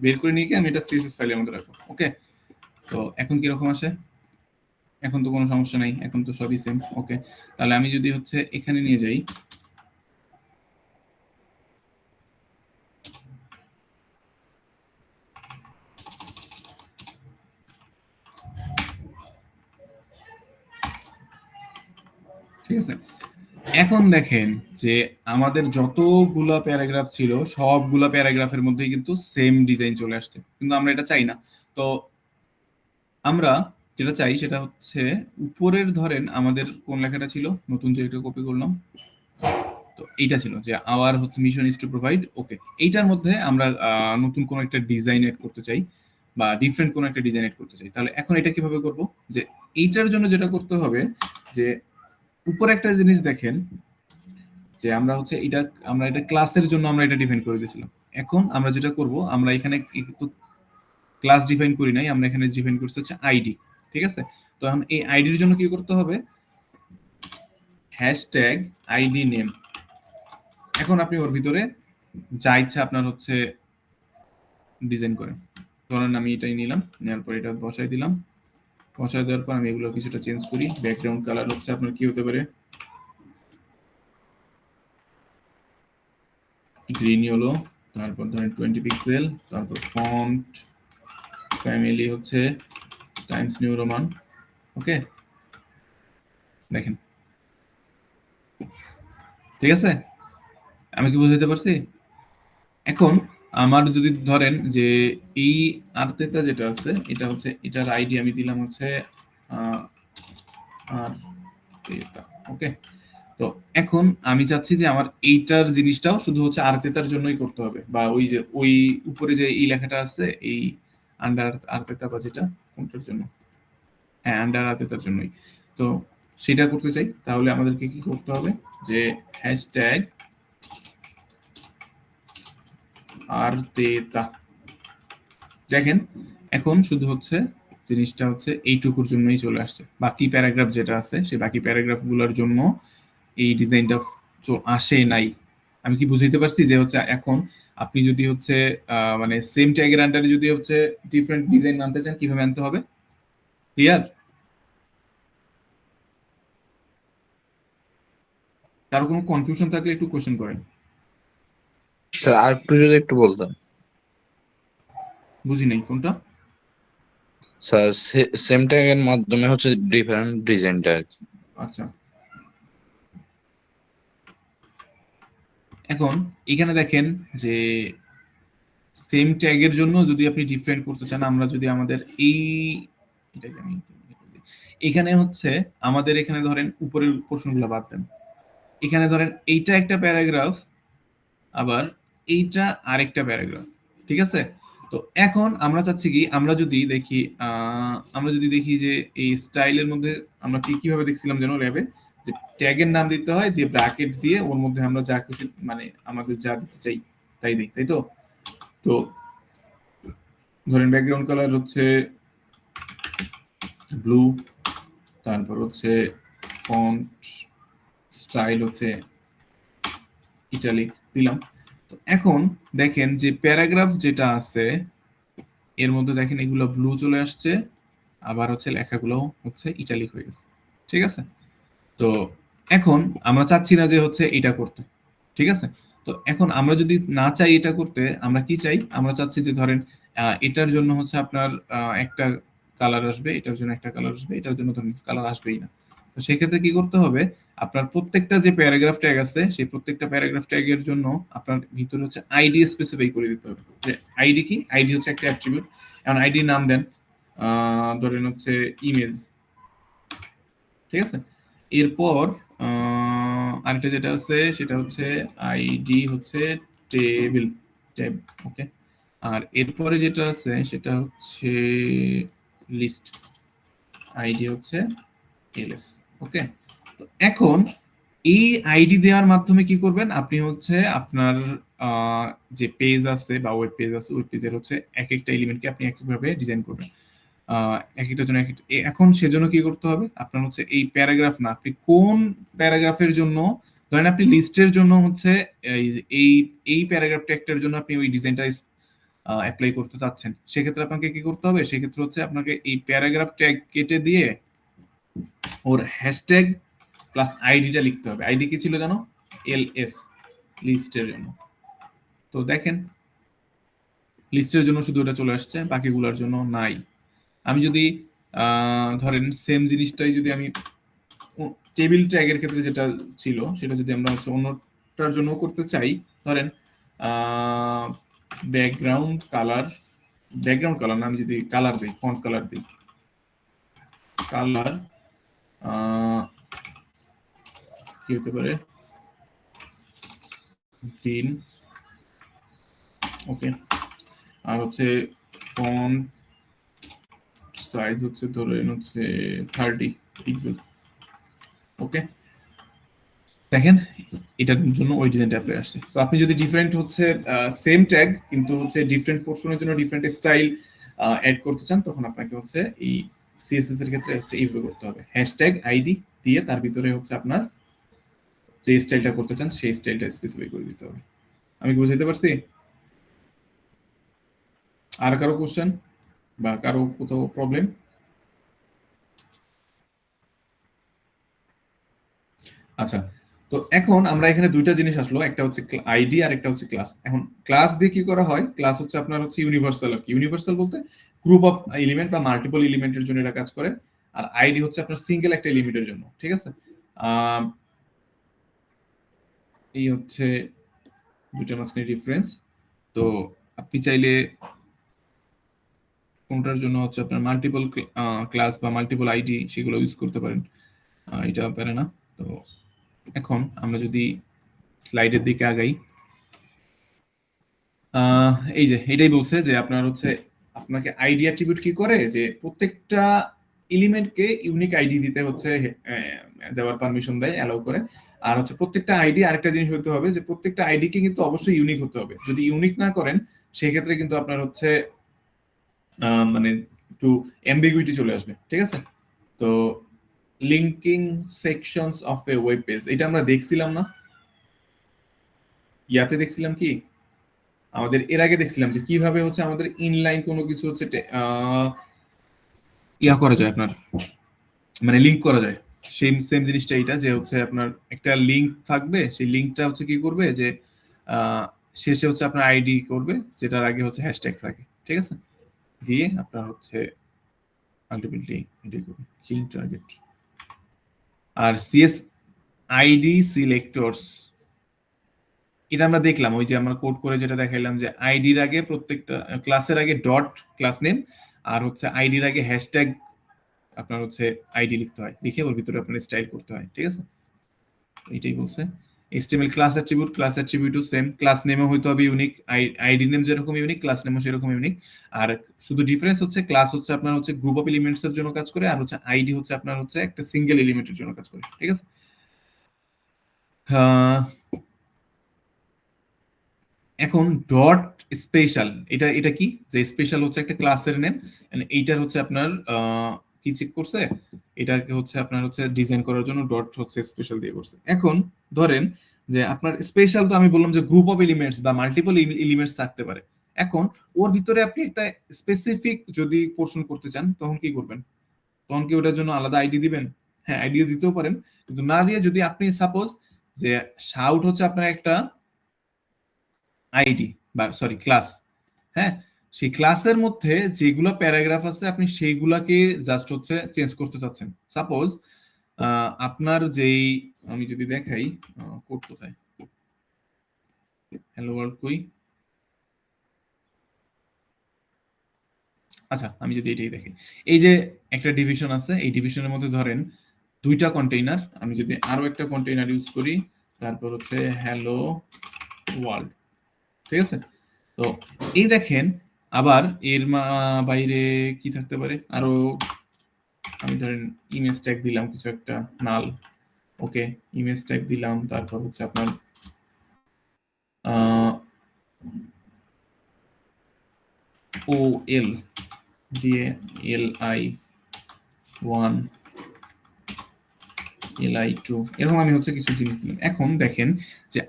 বের করে নিয়ে গিয়ে আমি এটা সিএসএস ফাইলের মধ্যে রাখবো। ওকে, তো এখন কি রকম আসে? এখন তো কোনো সমস্যা নাই, এখন তো সবই সেম। ওকে, তাহলে আমি যদি হচ্ছে এখানে নিয়ে যাই, ঠিক আছে? এখন দেখেন যে আমাদের যতগুলা প্যারাগ্রাফ ছিল সবগুলা প্যারাগ্রাফের মধ্যেই কিন্তু সেম ডিজাইন চলে আসছে, কিন্তু আমরা এটা চাই না। তো আমরা যেটা চাই সেটা হচ্ছে উপরের, ধরেন আমাদের কোন লেখাটা ছিল, নতুন যে এটা কপি করলাম, তো এইটা ছিল যে আওয়ার হচ্ছে মিশন ইজ টু প্রোভাইড। ওকে, এইটার মধ্যে আমরা নতুন কোন একটা ডিজাইন এড করতে চাই বা ডিফারেন্ট কোন একটা ডিজাইন এড করতে চাই। তাহলে এখন এটা কিভাবে করব? যে এইটার জন্য যেটা করতে হবে যে উপরে একটা জিনিস দেখেন, যে আমরা হচ্ছে এটা ক্লাসের জন্য আমরা এটা ডিফাইন করে দিয়েছিলাম। এখন আমরা যেটা করব, আমরা এখানে একটু ক্লাস ডিফাইন করি নাই, আমরা এখানে ডিফাইন করছি হচ্ছে আইডি। ঠিক আছে, তো এখন এই আইডির জন্য কি করতে হবে, হ্যাশট্যাগ আইডি নেম। এখন আপনি ওর ভিতরে যা ইচ্ছা আপনার হচ্ছে ডিজাইন করেন। ধরেন আমি এটাই নিলাম, নেওয়ার পর এটা বসাই দিলাম, বসাই দেওয়ার পর আমি এগুলো কিছুটা চেঞ্জ করি। ব্যাকগ্রাউন্ড কালার হচ্ছে আপনার কি হতে পারে, গ্রিন ইয়েলো, তারপর ধরেন 20 পিক্সেল, তারপর ফন্ট ফ্যামিলি হচ্ছে টাইমস নিউ রোমান। ওকে, দেখেন ঠিক আছে, আমি কি বুঝাইতে পারছি? এখন আমার যদি ধরেন যে এই আর্তেটা যেটা আছে, এটা হচ্ছে এটার আইডি আমি দিলাম হচ্ছে আর এটা। ওকে, তো এখন আমি চাচ্ছি যে আমার এইটার জিনিসটাও শুধু হচ্ছে আর্তেতার জন্যই করতে হবে, বা ওই যে ওই উপরে যে এই লেখাটা আছে এই আন্ডার আর্তেতা বা যেটা কোনটার জন্য, হ্যাঁ আন্ডার আর্তেতার জন্যই। তো সেটা করতে চাই, তাহলে আমাদেরকে কি করতে হবে, যে হ্যাশট্যাগ আর্তেতা। দেখেন এখন শুধু হচ্ছে জিনিসটা হচ্ছে এইটুকুর জন্যই চলে আসছে, বাকি প্যারাগ্রাফ যেটা আছে সেই বাকি প্যারাগ্রাফ গুলোর জন্য এই ডিজাইনটা আসে নাই। আমি কি বুঝাইতে পারছি যে হচ্ছে এখন আপনি যদি হচ্ছে মানে সেম ট্যাগের আন্ডারে যদি হচ্ছে ডিফারেন্ট ডিজাইন আনতে চান, কিভাবে আনতে হবে? ক্লিয়ার? কারো কোনো কনফিউশন থাকলে একটু কোশ্চেন করেন। স্যার আর একটু যদি একটু বলতেন। বুঝি নাই কোনটা। স্যার সেম ট্যাগের মাধ্যমে হচ্ছে ডিফারেন্ট ডিজাইনটা আর কি। আচ্ছা, এখন এখানে দেখেন যে সেম ট্যাগের জন্য যদি আপনি ডিফারেন্ট করতে চান, আমরা যদি আমাদের এই এটাকে আমি এখানে হচ্ছে আমাদের এখানে ধরেন উপরের প্রশ্নগুলো বাদ দেন, এখানে ধরেন এইটা একটা প্যারাগ্রাফ, আবার এইটা আরেকটা প্যারাগ্রাফ। ঠিক আছে, তো এখন আমরা চাচ্ছি কি, আমরা যদি দেখি যে এই স্টাইলের মধ্যে আমরা কিভাবে দেখছিলাম যেন ল্যাবে, যে ট্যাগের নাম দিতে হয়, দিয়ে ব্র্যাকেট দিয়ে ওর মধ্যে আমরা যা খুশি মানে আমাদের যা দিতে চাই তাই দিই, তাই তো। তো ধরেন ব্যাকগ্রাউন্ড কালার হচ্ছে ব্লু, তারপর হচ্ছে ফন্ট স্টাইল হচ্ছে ইটালিক দিলাম। তো এখন দেখেন যে প্যারাগ্রাফ যেটা আছে এর মধ্যে দেখেন এগুলো ব্লু চলে আসছে, আবার হচ্ছে লেখাগুলো হচ্ছে ইটালিক হয়ে গেছে। ঠিক আছে, তো এখন আমরা চাচ্ছি না যে হচ্ছে এটা করতে। ঠিক আছে, তো এখন আমরা যদি না চাই এটা করতে, আমরা কি চাই, আমরা চাচ্ছি যে ধরেন এটার জন্য হচ্ছে আপনার একটা কালার আসবে, এটার জন্য একটা কালার আসবে, এটার জন্য ধরেন কালার আসবেই না। তো সেক্ষেত্রে কি করতে হবে, আপনার প্রত্যেকটা যে প্যারাগ্রাফ ট্যাগ আছে সেই প্রত্যেকটা প্যারাগ্রাফ ট্যাগের জন্য আপনার ভিতরে হচ্ছে আইডি স্পেসিফাই করে দিতে হবে। যে আইডি কি, আইডি হচ্ছে একটা অ্যাট্রিবিউট। এখন আইডি নাম দেন ধরেন হচ্ছে ইমেজ। ঠিক আছে, এরপর আরেকটা যেটা আছে সেটা হচ্ছে আইডি হচ্ছে টেবিল ট্যাব। ওকে, আর এরপরে যেটা আছে সেটা হচ্ছে লিস্ট, আইডি হচ্ছে এলএস। ওকে, তো এখন এই আইডি দেওয়ার মাধ্যমে কি করবেন, আপনি হচ্ছে আপনার যে পেজ আছে বা ওয়েব পেজ আছে, ওয়েব পেজের হচ্ছে এক একটা এলিমেন্টকে আপনি একইভাবে ডিজাইন করবেন, এক একটার জন্য এখন সেজন্য কি করতে হবে, আপনার হচ্ছে এই প্যারাগ্রাফ না, আপনি কোন প্যারাগ্রাফের জন্য, ধরেন আপনি লিস্টের জন্য হচ্ছে এই এই প্যারাগ্রাফ ট্যাগটার জন্য আপনি ওই ডিজাইনটা অ্যাপ্লাই করতে চাচ্ছেন, সেক্ষেত্রে আপনাকে কি করতে হবে, সেক্ষেত্রে হচ্ছে আপনাকে এই প্যারাগ্রাফ ট্যাগ কেটে দিয়ে ওর হ্যাশট্যাগ প্লাস আইডিটা লিখতে হবে। আইডি কি ছিল জানো, এলএস, লিস্টের জন্য। তো দেখেন লিস্টের জন্য শুধু ওটা চলে আসছে, বাকিগুলোর জন্য নাই। আমি যদি ধরেন সেম জিনিসটাই যদি আমি টেবিল ট্যাগের ক্ষেত্রে যেটা ছিল সেটা যদি আমরা হচ্ছে অন্যটার জন্য করতে চাই, ধরেন ব্যাকগ্রাউন্ড কালার না, আমি যদি কালার দিই, ফন্ট কালার দিই, কালার কি হতে পারে, গ্রিন। ওকে, আর হচ্ছে ফন্ট সাইজ হচ্ছে ধরেন হচ্ছে 30 পিক্সেল। ওকে, দেখেন এটার জন্য ওই ডিজাইনটা অ্যাপ্লাই আসছে। তো আপনি যদি ডিফারেন্ট হচ্ছে সেম ট্যাগ কিন্তু হচ্ছে ডিফারেন্ট পোর্শনের জন্য ডিফারেন্ট স্টাইল অ্যাড করতে চান, তখন আপনাকে হচ্ছে এই সিএসএস এর ক্ষেত্রে হচ্ছে এইভাবে করতে হবে, হ্যাশট্যাগ আইডি দিয়ে তার ভিতরে হচ্ছে আপনার যে স্টাইলটা করতে চান সেই স্টাইলটা স্পেসিফাই করে দিতে হবে। আমি কি বুঝাইতে পারছি? আর কারো কোশ্চেন বা কারো কোথাও প্রবলেম? আচ্ছা, তো এখন আমরা এখানে দুইটা জিনিস আসলো, একটা হচ্ছে আইডি আর একটা হচ্ছে ক্লাস। এখন ক্লাস দিয়ে কি করা হয়, ক্লাস হচ্ছে আপনার হচ্ছে ইউনিভার্সাল। আর কি ইউনিভার্সাল বলতে গ্রুপ অফ এলিমেন্ট বা মাল্টিপল এলিমেন্টের জন্য এটা কাজ করে, আর আইডি হচ্ছে আপনার সিঙ্গেল একটা এলিমেন্টের জন্য। ঠিক আছে, এই হচ্ছে দুইটার মাঝখানে ডিফারেন্স। তো আপনি চাইলে কোনটার জন্য হচ্ছে আপনার মাল্টিপল ক্লাস বা মাল্টিপল আইডি সেগুলো ইউজ করতে পারেন, এটা পারে না। তো এখন আমরা যদি স্লাইডের দিকে আগাই, এই যে এটাই বলছে যে আপনার হচ্ছে আপনাকে আইডি অ্যাট্রিবিউট কি করে, যে প্রত্যেকটা এলিমেন্টকে ইউনিক আইডি দিতে হচ্ছে দেওয়ার পারমিশন দেয়, অ্যালাউ করে। আর হচ্ছে প্রত্যেকটা আইডি আরেকটা জিনিস হতে হবে যে প্রত্যেকটা আইডিকে কিন্তু অবশ্যই ইউনিক হতে হবে। যদি ইউনিক না করেন সেই ক্ষেত্রে কিন্তু আপনার হচ্ছে মানে একটু অ্যাম্বিগুইটি চলে আসবে। ঠিক আছে, তো linking sections of A web page, এটা আমরা দেখছিলাম না, ইয়াতে দেখছিলাম কি আমাদের এর আগে দেখছিলাম যে কিভাবে হচ্ছে আমাদের ইনলাইন কোনো কিছু হচ্ছে ইয়া করা যায়, আপনার মানে লিংক করা যায়। সেম সেম জিনিসটা এটা, যে হচ্ছে আপনার একটা লিংক থাকবে, সেই লিংকটা হচ্ছে কি করবে যে শেষে হচ্ছে আপনার আইডি করবে, যেটার আগে হচ্ছে হ্যাশট্যাগ থাকে। ঠিক আছে, দিয়ে আপনার হচ্ছে আলটিমেটলি এটাই করবে লিংক টার্গেট। আর সিএস আইডি সিলেক্টরস, এটা আমরা দেখলাম ওই যে আমরা কোড করে যেটা দেখাইলাম, যে আইডির আগে প্রত্যেকটা ক্লাসের আগে ডট ক্লাস নেম, আর হচ্ছে আইডির আগে হ্যাশট্যাগ আপনার হচ্ছে আইডি লিখতে হয়, লিখে ওর ভিতরে আপনার স্টাইল করতে হয়। ঠিক আছে, এইটাই বলছে। HTML ক্লাস অ্যাট্রিবিউটও সেম, ক্লাস নেমও হয়তো হবে ইউনিক, আইডি নেম যেরকম ইউনিক ক্লাস নেমও সেরকম ইউনিক। আর শুধু ডিফারেন্স হচ্ছে ক্লাস হচ্ছে আপনার হচ্ছে গ্রুপ অফ এলিমেন্টস এর জন্য কাজ করে, আর হচ্ছে আইডি হচ্ছে আপনার হচ্ছে একটা সিঙ্গেল এলিমেন্টের জন্য কাজ করে। ঠিক আছে, এখন ডট স্পেশাল, এটা এটা কি, যে স্পেশাল হচ্ছে একটা ক্লাসের নেম, এইটার হচ্ছে আপনার কি চেক করছে, এটাকে হচ্ছে আপনার হচ্ছে ডিজাইন করার জন্য ডট হচ্ছে স্পেশাল দিয়ে করছে। এখন ধরেন যে আপনার স্পেশাল, তো আমি বললাম যে গ্রুপ অফ এলিমেন্টস বা মাল্টিপল এলিমেন্টস থাকতে পারে। এখন ওর ভিতরে আপনি একটা স্পেসিফিক যদি পোর্শন করতে চান, তখন কি করবেন? তখন কি ওটার জন্য আলাদা আইডি দিবেন? হ্যাঁ, আইডিও দিতেও পারেন, কিন্তু না দিয়ে যদি আপনি সাপোজ যে শাউট হচ্ছে আপনার একটা আইডি বা সরি ক্লাস, হ্যাঁ, সেই ক্লাসের মধ্যে যেগুলো প্যারাগ্রাফ আছে আপনি সেইগুলাকে জাস্ট হচ্ছে চেঞ্জ করতে চাচ্ছেন। সাপোজ আপনার যেই, আমি যদি দেখাই কোড কোথায়, হ্যালো ওয়ার্ল্ড কই, আচ্ছা আমি যদি এটাই দেখি, এই যে একটা ডিভিশন আছে, এই ডিভিশনের মধ্যে ধরেন দুইটা কন্টেইনার, আমি যদি আরো একটা কন্টেইনার ইউজ করি, তারপর হচ্ছে হ্যালো ওয়ার্ল্ড। ঠিক আছে, তো এই দেখেন, আবার এর বাইরে কি থাকতে পারে আরো, আমি ধরেন ইমেজ ট্যাগ দিলাম কিছু একটা নাল, ওকে ইমেজ ট্যাগ দিলাম, তারপর হচ্ছে আপনার ও এল দিয়ে li1 li2 এরকম আমি হচ্ছে কিছু জিনিস দিলাম। এখন দেখেন যে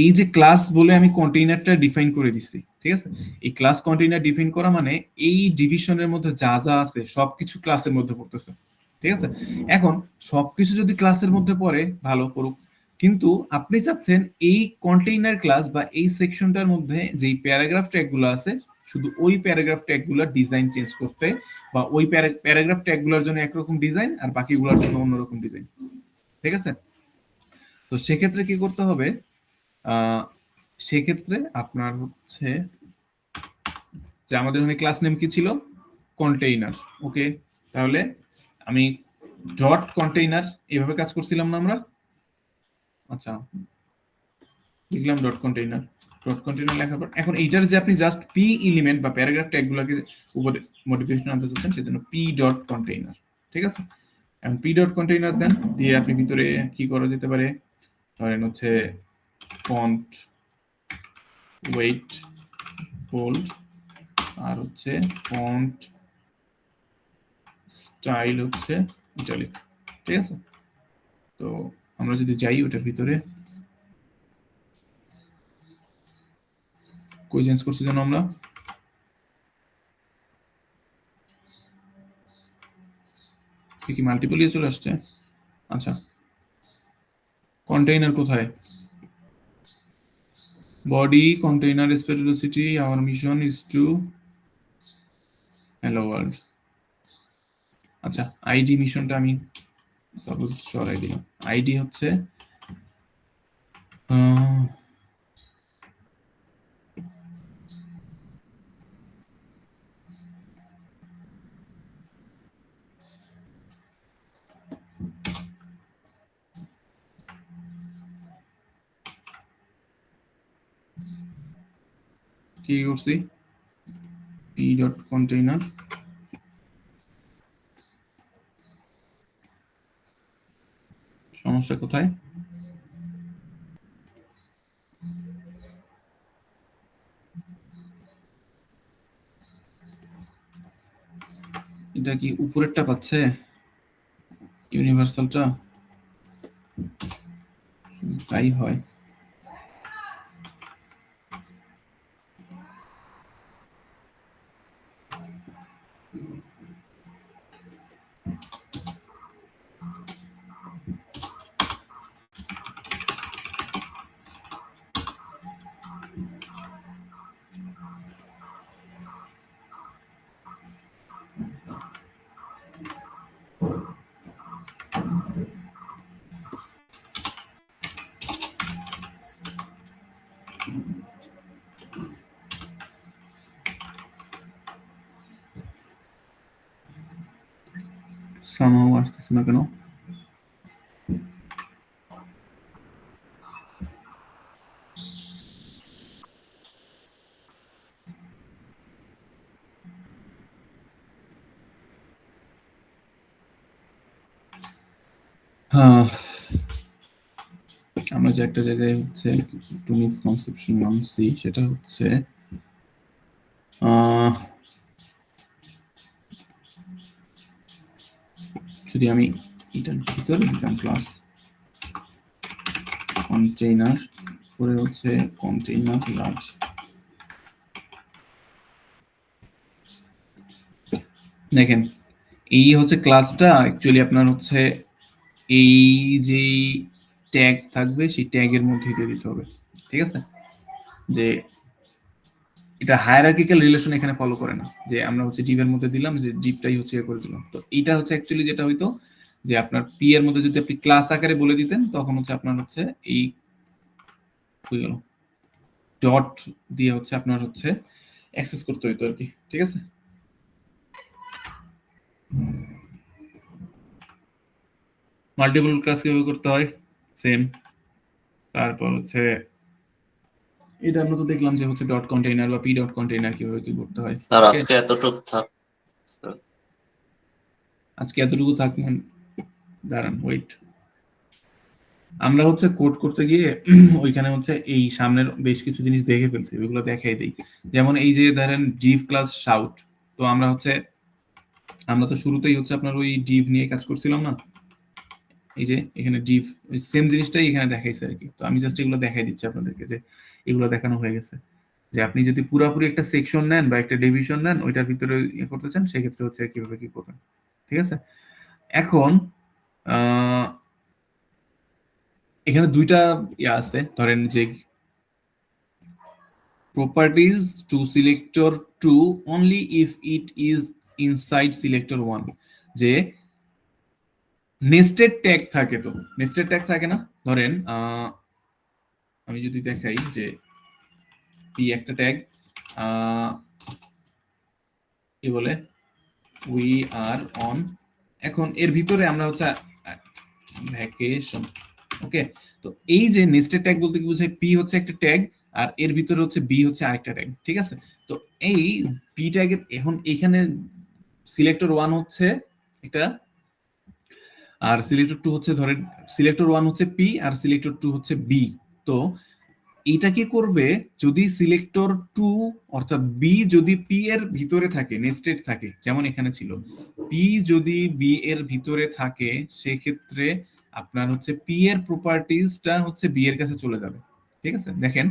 এই যে ক্লাস বলে আমি কন্টেইনারটা ডিফাইন করে দিচ্ছি। ঠিক আছে, এই ক্লাস কন্টেইনার ডিফাইন করা মানে এই ডিভিশনের মধ্যে যা যা আছে সবকিছু ক্লাসের মধ্যে পড়তেছে। ঠিক আছে, এখন সবকিছু যদি ক্লাসের মধ্যে পড়ে ভালো পড়ুক, কিন্তু আপনি চাচ্ছেন এই কন্টেইনার ক্লাস বা এই সেকশনটার মধ্যে যেই প্যারাগ্রাফ ট্যাগগুলো আছে শুধু ওই প্যারাগ্রাফ ট্যাগগুলোর ডিজাইন চেঞ্জ করতে, বা ওই প্যারাগ্রাফ ট্যাগগুলোর জন্য একরকম ডিজাইন আর বাকিগুলোর জন্য অন্যরকম ডিজাইন। ঠিক আছে, তো সেক্ষেত্রে কি করতে হবে, সেক্ষেত্রে আপনার হচ্ছে যে আমাদের এখানে ক্লাস নেম কি ছিল, কন্টেইনার। ওকে, তাহলে আমি ডট কন্টেইনার এভাবে কাজ করছিলাম না আমরা, আচ্ছা লিখলাম ডট কন্টেইনার লেখার পর এখন এইটার যে আপনি জাস্ট পি এলিমেন্ট বা প্যারাগ্রাফ ট্যাগগুলোকে উপরে মডিফিকেশন আনতে চাচ্ছেন, সেজন্য পি ডট কন্টেইনার। ঠিক আছে, এখন পি ডট কন্টেইনার দেন দিয়ে আপনি ভিতরে কি করা যেতে পারে, ধরেন হচ্ছে ফন্ট ওয়েট বোল্ড আর হচ্ছে ফন্ট স্টাইল হচ্ছে ইটালিক, ঠিক আছে। তো আমরা যদি যাই ওটার ভিতরে, কই চেঞ্জ করছি যেন আমরা, কি মাল্টিপল ইয়ে চলে আসছে। আচ্ছা, কন্টেইনার কোথায়? Body container specificity, our mission is to hello world. আচ্ছা, আইডি মিশনটা আমি সাপোজ সরাই দিলাম। আইডি হচ্ছে কি করছি, পি ডট কন্টেইনার, সমস্যা কোথায়? এটা কি উপরেরটা পাচ্ছে ইউনিভার্সালটা? তাই হয়। সামহাও আসতেছে না কেন? হ্যাঁ, আমরা যে একটা জায়গায় হচ্ছে একটু মিসকনসেপশন মানছি, সেটা হচ্ছে যদি আমি এটার ভিতরে দিতাম ক্লাস কন্টেইনার, পরে হচ্ছে কন্টেইনার লার্জ, দেখেন এই হচ্ছে ক্লাসটা অ্যাকচুয়ালি আপনার হচ্ছে এই যে ট্যাগ থাকবে সেই ট্যাগের মধ্যে দিয়ে দিতে হবে, ঠিক আছে। যে এটা হায়ারার্কিক্যাল রিলেশন এখানে ফলো করে না, যে আমরা হচ্ছে ডিভের মধ্যে দিলাম, যে ডিভটাই হচ্ছে করে দিলাম। তো এইটা হচ্ছে অ্যাকচুয়ালি যেটা হইতো যে আপনার পি এর মধ্যে যদি আপনি ক্লাস আকারে বলে দিতেন, তখন হচ্ছে আপনার হচ্ছে এই হয়ে গেল ডট দিয়ে হচ্ছে আপনার হচ্ছে অ্যাক্সেস করতে হইতো আর কি, ঠিক আছে। মাল্টিপল ক্লাস কিভাবে করতে হয়, সেম। তারপর হচ্ছে এটা আমরা তো দেখলাম যে হচ্ছে ডট কন্টেইনার বা পি ডট কন্টেইনার কিভাবে কি করতে হয়। স্যার আজকে এতটুকু থাক স্যার। আজকে এতটুকু থাকবেন, দাঁড়ান ওয়েট। আমরা হচ্ছে কোড করতে গিয়ে ওইখানে হচ্ছে এই সামনের বেশ কিছু জিনিস দেখে ফেলছি, ওইগুলো দেখাই দিই। যেমন এই যে ধরেন ডিভ ক্লাস শাউট, তো আমরা তো শুরুতেই হচ্ছে আপনার ওই ডিভ নিয়ে কাজ করছিলাম না, এই যে এখানে ডিভ সেম জিনিসটাই এখানে দেখাইছে আর কি। তো আমি জাস্ট এগুলো দেখাই দিচ্ছি আপনাদেরকে, যে এগুলো দেখানো হয়ে গেছে। যে আপনি যদি পুরোপুরি একটা সেকশন নেন বা একটা ডিভিশন নেন, ওইটার ভিতরে ইয়ে করতে চান, সেক্ষেত্রে হচ্ছে কিভাবে কি করবেন, ঠিক আছে। এখন এখানে দুইটা ইয়ে আছে, ধরেন যে properties to selector 2 only if it is inside selector 1, যে নেস্টেড ট্যাগ থাকে। তো নেস্টেড ট্যাগ থাকে না, ধরেন আমি যদি দেখাই যে এই একটা ট্যাগ কি বলে উই আর অন, এখন এর ভিতরে আমরা হচ্ছে ভ্যাকেশন, ওকে। তো এই যে নেস্টেড ট্যাগ বলতে কি বোঝায়, পি হচ্ছে একটা ট্যাগ আর এর ভিতরে হচ্ছে বি হচ্ছে আরেকটা ট্যাগ, ঠিক আছে। তো এই পি ট্যাগের এখন এখানে সিলেক্টর 1 হচ্ছে একটা আর সিলেক্টর 2 হচ্ছে ধরেন সিলেক্টর 1 হচ্ছে পি আর সিলেক্টর 2 হচ্ছে বি। তো এটা কি করবে, যদি সিলেক্টর 2 অর্থাৎ বি যদি পি এর ভিতরে থাকে, নেস্টেড থাকে, যেমন এখানে ছিল, পি যদি বি এর ভিতরে থাকে, সেক্ষেত্রে আপনার হচ্ছে পি এর প্রপার্টিজটা হচ্ছে বি এর কাছে চলে যাবে। ঠিক আছে, দেখেন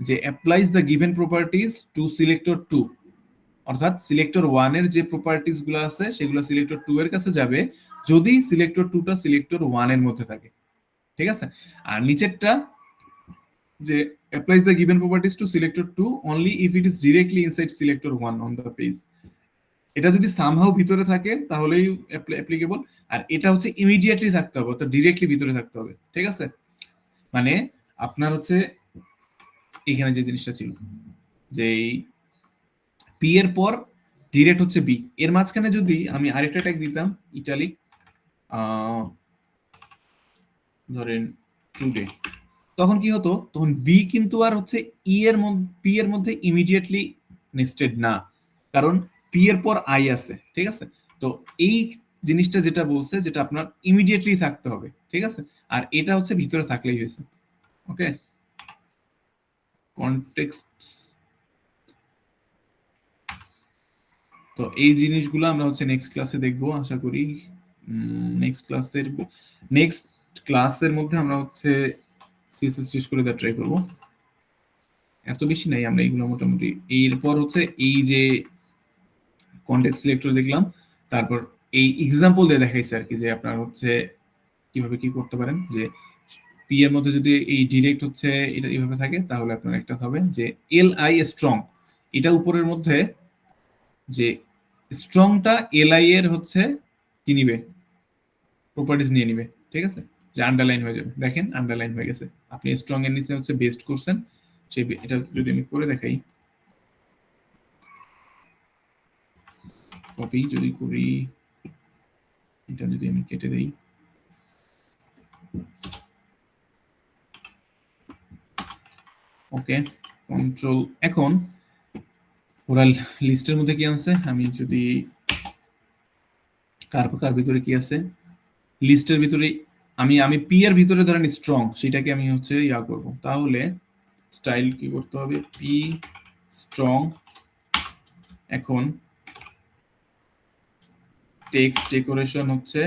যে applies the given properties to selector 2, অর্থাৎ সিলেক্টর 1 এর যে প্রপার্টিজ গুলো আছে সেগুলো সিলেক্টর 2 এর কাছে যাবে যদি সিলেক্টর 2টা সিলেক্টর 1 এর মধ্যে থাকে। ঠিক আছে, আর নিচেরটা যে applies the given properties to selector 2 only if it is directly inside selector 1 on the page। এটা যদি সামহাউ ভিতরে থাকে তাহলেই অ্যাপ্লিকেবল, আর এটা হচ্ছে ইমিডিয়েটলি থাকতে হবে, অর্থাৎ ডিরেক্টলি ভিতরে থাকতে হবে। ঠিক আছে, মানে আপনার হচ্ছে এখানে যে জিনিসটা ছিল যে পি এর পর ডিরেক্ট হচ্ছে বি, এর মাঝখানে যদি আমি আরেকটা ট্যাগ দিতাম ইটালিক, ধরেন টুডে, তখন কি হতো, তখন বি কিন্তু আর হচ্ছে ই এর পি এর মধ্যে ইমিডিয়েটলি নেস্টেড না, কারণ পি এর পর আই আছে। ঠিক আছে, তো এই জিনিসটা যেটা বলছে, যেটা আপনার ইমিডিয়েটলি থাকতে হবে। ঠিক আছে, আর এটা হচ্ছে ভিতরে থাকলেই হয়েছে। ওকে, কনটেক্সট। তো এই জিনিসগুলো আমরা হচ্ছে নেক্সট ক্লাসে দেখবো আশা করি। নেক্সট ক্লাসের মধ্যে আমরা হচ্ছে সিএসএস শেষ করে দেওয়ার ট্রাই করবো। এত বেশি নাই, আমরা এইগুলো মোটামুটি। এরপর হচ্ছে এই যে কনটেক্সট সিলেক্টর দেখলাম, তারপর এই এক্সাম্পল দিয়ে দেখাইছে আর কি, যে আপনার হচ্ছে কিভাবে কি করতে পারেন, যে পি এর মধ্যে যদি এই ডিরেক্ট হচ্ছে এটা এইভাবে থাকে, তাহলে আপনার একটা হবে যে এল আই স্ট্রং, এটা উপরের মধ্যে যে স্ট্রংটা এল আই এর হচ্ছে কি নিবে, প্রপার্টিজ নিয়ে নিবে। ঠিক আছে, যে আন্ডারলাইন হয়ে যাবে, দেখেন আন্ডারলাইন হয়ে গেছে। আপনি স্ট্রং এর নিচে হচ্ছে বেস্ট করছেন, সেই এটা যদি আমি করে দেখাই, কপি যদি করি, এটা যদি আমি কেটে দেই, ওকে কন্ট্রোল। এখন ওরা লিস্টের মধ্যে কি আছে, আমি যদি কার ভিতরে কি আছে, লিস্টের ভিতরে আমি পি এর ভিতরে ধরেন স্ট্রং, সেটাকে আমি হচ্ছে ইয়া করব, তাহলে স্টাইল কি করতে হবে, পি স্ট্রং। এখন টেক্সট ডেকোরেশন হচ্ছে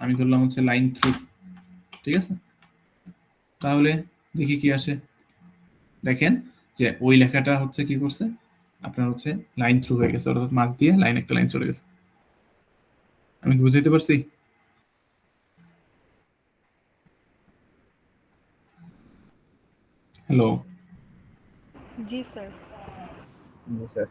আমি ধরলাম হচ্ছে লাইন থ্রু। ঠিক আছে, তাহলে দেখি কি আসে। দেখেন যে ওই লেখাটা হচ্ছে কি করছে, আপনার হচ্ছে লাইন থ্রু হয়ে গেছে, অর্থাৎ মাঝ দিয়ে লাইন একটা লাইন চলে গেছে। আমি কি বুঝাইতে পারছি? হ্যালো, জি স্যার। স্যার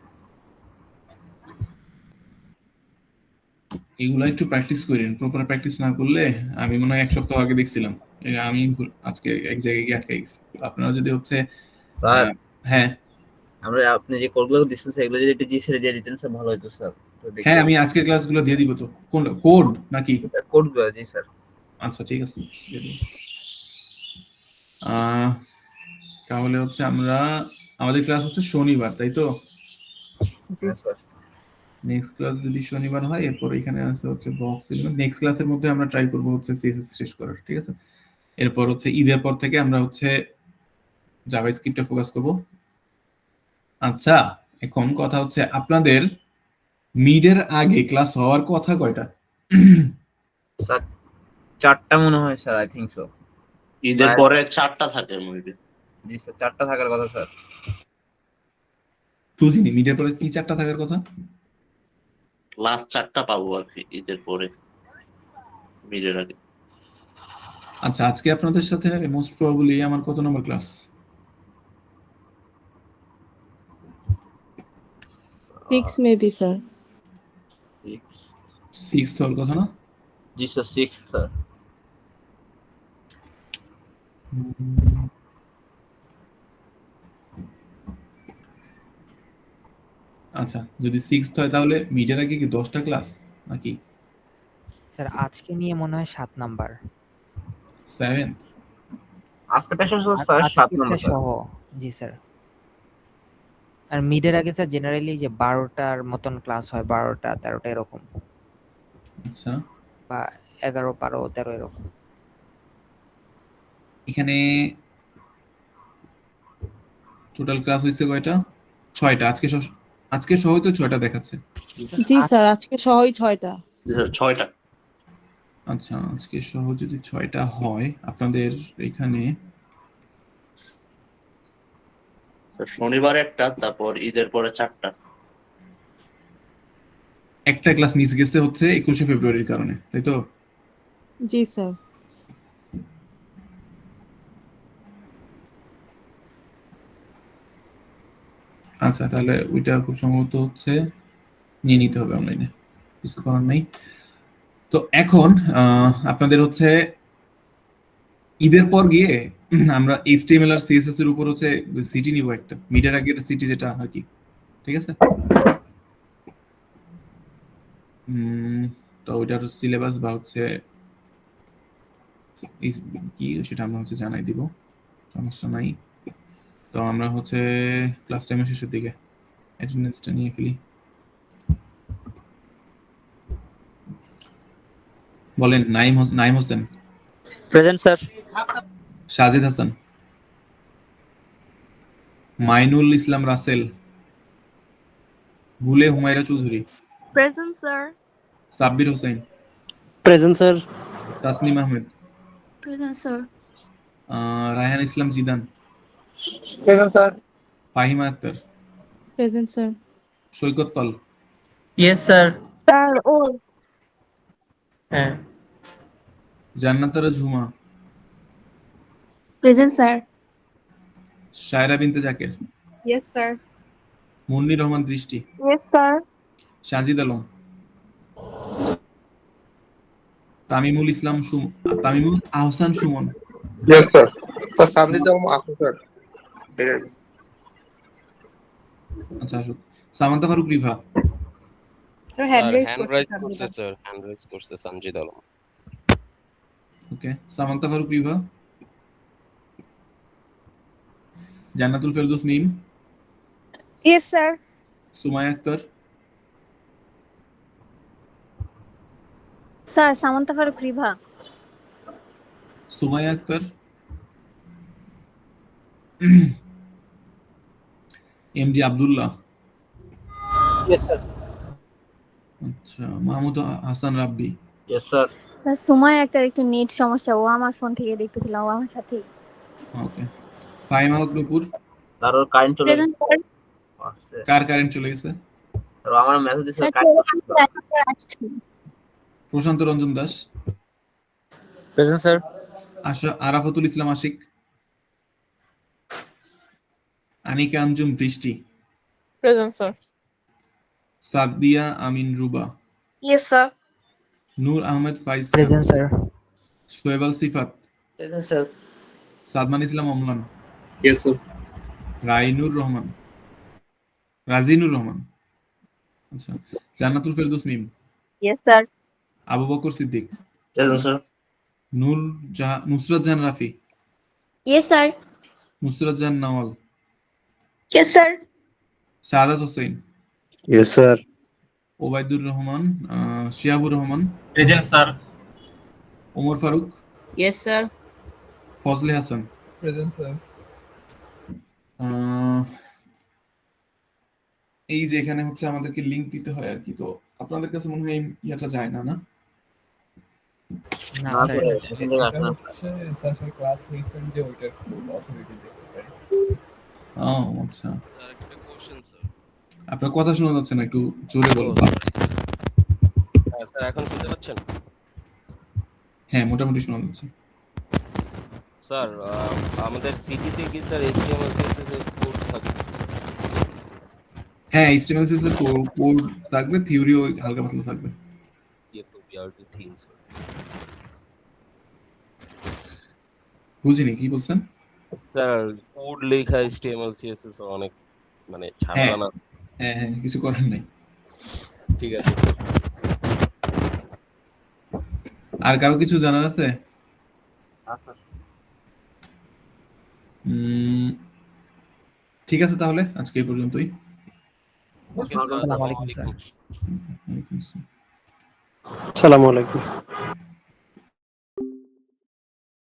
এগুলো একটু প্র্যাকটিস করেন, প্রপার প্র্যাকটিস না করলে, আমি মনে হয় এক সপ্তাহ আগে দেখছিলাম, আমি আজকে এক জায়গায় গিয়ে আটকে গেছি। আপনারা যদি হচ্ছে স্যার হ্যাঁ আমরা আপনি যে কোডগুলো দিচ্ছেন সেগুলো যদি একটু জি স্যার দিয়ে দিতেন স্যার ভালো হতো স্যার। হ্যাঁ, আমি আজকের ক্লাসগুলো দিয়ে দিব। তো কোন কোড নাকি? কোডগুলো জি স্যার। আচ্ছা ঠিক আছে, দিয়ে দিন। তাহলে হচ্ছে আমাদের ক্লাস হচ্ছে শনিবার, তাই তো? স্যার নেক্সট ক্লাস যদি শনিবার হয়, এরপর এখানে আছে হচ্ছে বক্স এলিমেন্ট। নেক্সট ক্লাসের মধ্যে আমরা ট্রাই করব হচ্ছে সিএসএস শেষ করার। ঠিক আছে, এরপর হচ্ছে ঈদের পর থেকে আমরা হচ্ছে জাভাস্ক্রিপ্টে ফোকাস করব। আচ্ছা, এখন কথা হচ্ছে আপনাদের মিডের আগে ক্লাস হওয়ার কথা কয়টা? স্যার 4টা মনে হয় স্যার, আই থিংক সো। ঈদের পরে 4টা থাকে মুভি। জি স্যার 4টা থাকার কথা স্যার। বুঝিনি, মিডের পরে কি 4টা থাকার কথা? লাস্ট 4টা পাবো আর কি ঈদের পরে, মিডের আগে। আচ্ছা, আজকে আপনাদের সাথে মোস্ট প্রবাবলি আমার কত নম্বর ক্লাস? 6 maybe, sir. 6 হওয়ার কথা না? জি স্যার 6 স্যার। আচ্ছা, যদি 6 হয় তাহলে মিডের আগে কি 10টা ক্লাস নাকি? স্যার আজকে নিয়ে মনে হয় 7 নাম্বার। 7th? আজকেটা স্যার 7 নম্বর স্যার। সহ। জি স্যার। আর মিডের আগে স্যার জেনারেলি যে 12টার মতন ক্লাস হয়, 12টা 13টা এরকম, আচ্ছা, বা 11, 12, 13 এরকম। এখানে টোটাল ক্লাস হয়েছে কয়টা? 6টা। আজকে সহ তো 6টা দেখাচ্ছে। জি স্যার, আজকে সহই 6টা। জি স্যার 6টা। আচ্ছা, আজকে সহ যদি 6টা হয় আপনাদের এখানে স্যার শনিবার একটা, তারপর ঈদের পরে 4টা। একটা ক্লাস মিস গেছে হচ্ছে 21শে ফেব্রুয়ারির কারণে, তাই তো? জি স্যার। আচ্ছা, তাহলে ওইটা খুব সম্ভবত হচ্ছে নিয়ে নিতে হবে অনলাইনে, কিছু করার নাই। তো এখন আপনাদের হচ্ছে ঈদের পর গিয়ে আমরা HTML আর CSS এর উপর হচ্ছে সিটি নিব, একটা মিডের আগের সিটি যেটা আর কি, ঠিক আছে? তো ওইটার সিলেবাস বা হচ্ছে কি সেটা আমরা হচ্ছে জানাই দিব, সমস্যা নাই। তো আমরা হচ্ছে ক্লাস টাইমের শেষের দিকে অ্যাটেন্ডেন্সটা নিয়ে ফেলি। বলেন। Naim Hossain, present sir. Sajid Hasan, Mainul Islam Rasel, Gule Humayra Chowdhury, present sir. Sabbir Hossain, present sir. Tasnim Ahmed, present sir. Raihan Islam Zidan, present sir. Fahima Akter, present sir. Saikat Pal, yes sir. Sir ও। হ্যাঁ। Jannatara Jhuma, present sir. Shaira Binte Zaker, yes sir. Munnir Rahman Drishti, yes sir. Sajid Alam, Tamimul Ahsan Suman, yes sir. Sir Sanjid Alam আছে স্যার। আচ্ছা আসুক। Samanta Faruk Riva, sir hand raise sir hand raise করছে Sanjid Alam. Okay. Samanta Faruk Riva, Jannatul Ferdous Mim, yes sir. Sumaiya Akter, sir Samanta Faruk Riva. Sumaiya Akter, MD Abdullah, yes sir. আচ্ছা Mahmud Hasan Rabbi, yes sir. Sir Sumaiya একটা একটু net সমস্যা, ও আমার ফোন থেকে দেখতেছিলাম, ও আমার সাথে। ওকে। ফাহিমা হক নুপুর, তারপর কারেন্ট চলে প্রেজেন্ট স্যার। আসছে। কার কারেন্ট চলে গেছে? তারপর আমার মেসেজ দিছে স্যার আসছে। Prashanta Ranjan Das, present sir. Arafatul Islam Ashik, Anika Anjum Brishti, present sir. Sadia Amin Ruba, yes sir. Nur Ahmed Faiz, present sir. Soyeb Al Sifat, present sir. Sadman Islam Amlan, yes sir. Rajinur Rahman, আচ্ছা, Jannatul Ferdous Mim, yes sir. Abu Bakar Siddique, present sir. Nusrat Jahan Rafi, yes sir. Nusrat Jahan Nawal, yes sir. Sadat Hossain, yes sir. Obaidur Rahman, Shiabur Rahman, present sir. Omar Faruk, yes sir. Fazle Hasan, present sir. এই যে এখানে হচ্ছে আমাদেরকে লিংক দিতে হয় আর কি, তো আপনাদের কাছে মনে হয় এই ইয়াটা যায় না? না না স্যার। স্যার, এখান থেকে আসে না। স্যার ক্লাস নিছেন যে ওইটার অথরিটি দেখতে পাই। ও আচ্ছা, স্যার একটা কোশ্চেন স্যার। আপনার কথা শোনা যাচ্ছে না, একটু জোরে বলুন। স্যার এখন শুনতে পাচ্ছেন? হ্যাঁ, মোটামুটি শোনা যাচ্ছে। স্যার আমাদের সিটিতে কি স্যার HTML CSS এর কোড থাকে? হ্যাঁ, HTML CSS এর কোড থাকবে, থিওরিও হালকা পাতলা থাকবে। We have to think sir. বুঝিনি কি বলছেন? স্যার কোড লেখা HTML CSS অনেক মানে ঝামেলা না? হ্যাঁ হ্যাঁ, কিছু করার নাই। ঠিক আছে স্যার। আর কারো কিছু জানার আছে? আচ্ছা। ঠিক আছে, তাহলে আজকে এই পর্যন্তই। আসসালামু আলাইকুম স্যার। ওয়ালাইকুম আসসালাম। আসসালামু আলাইকুম।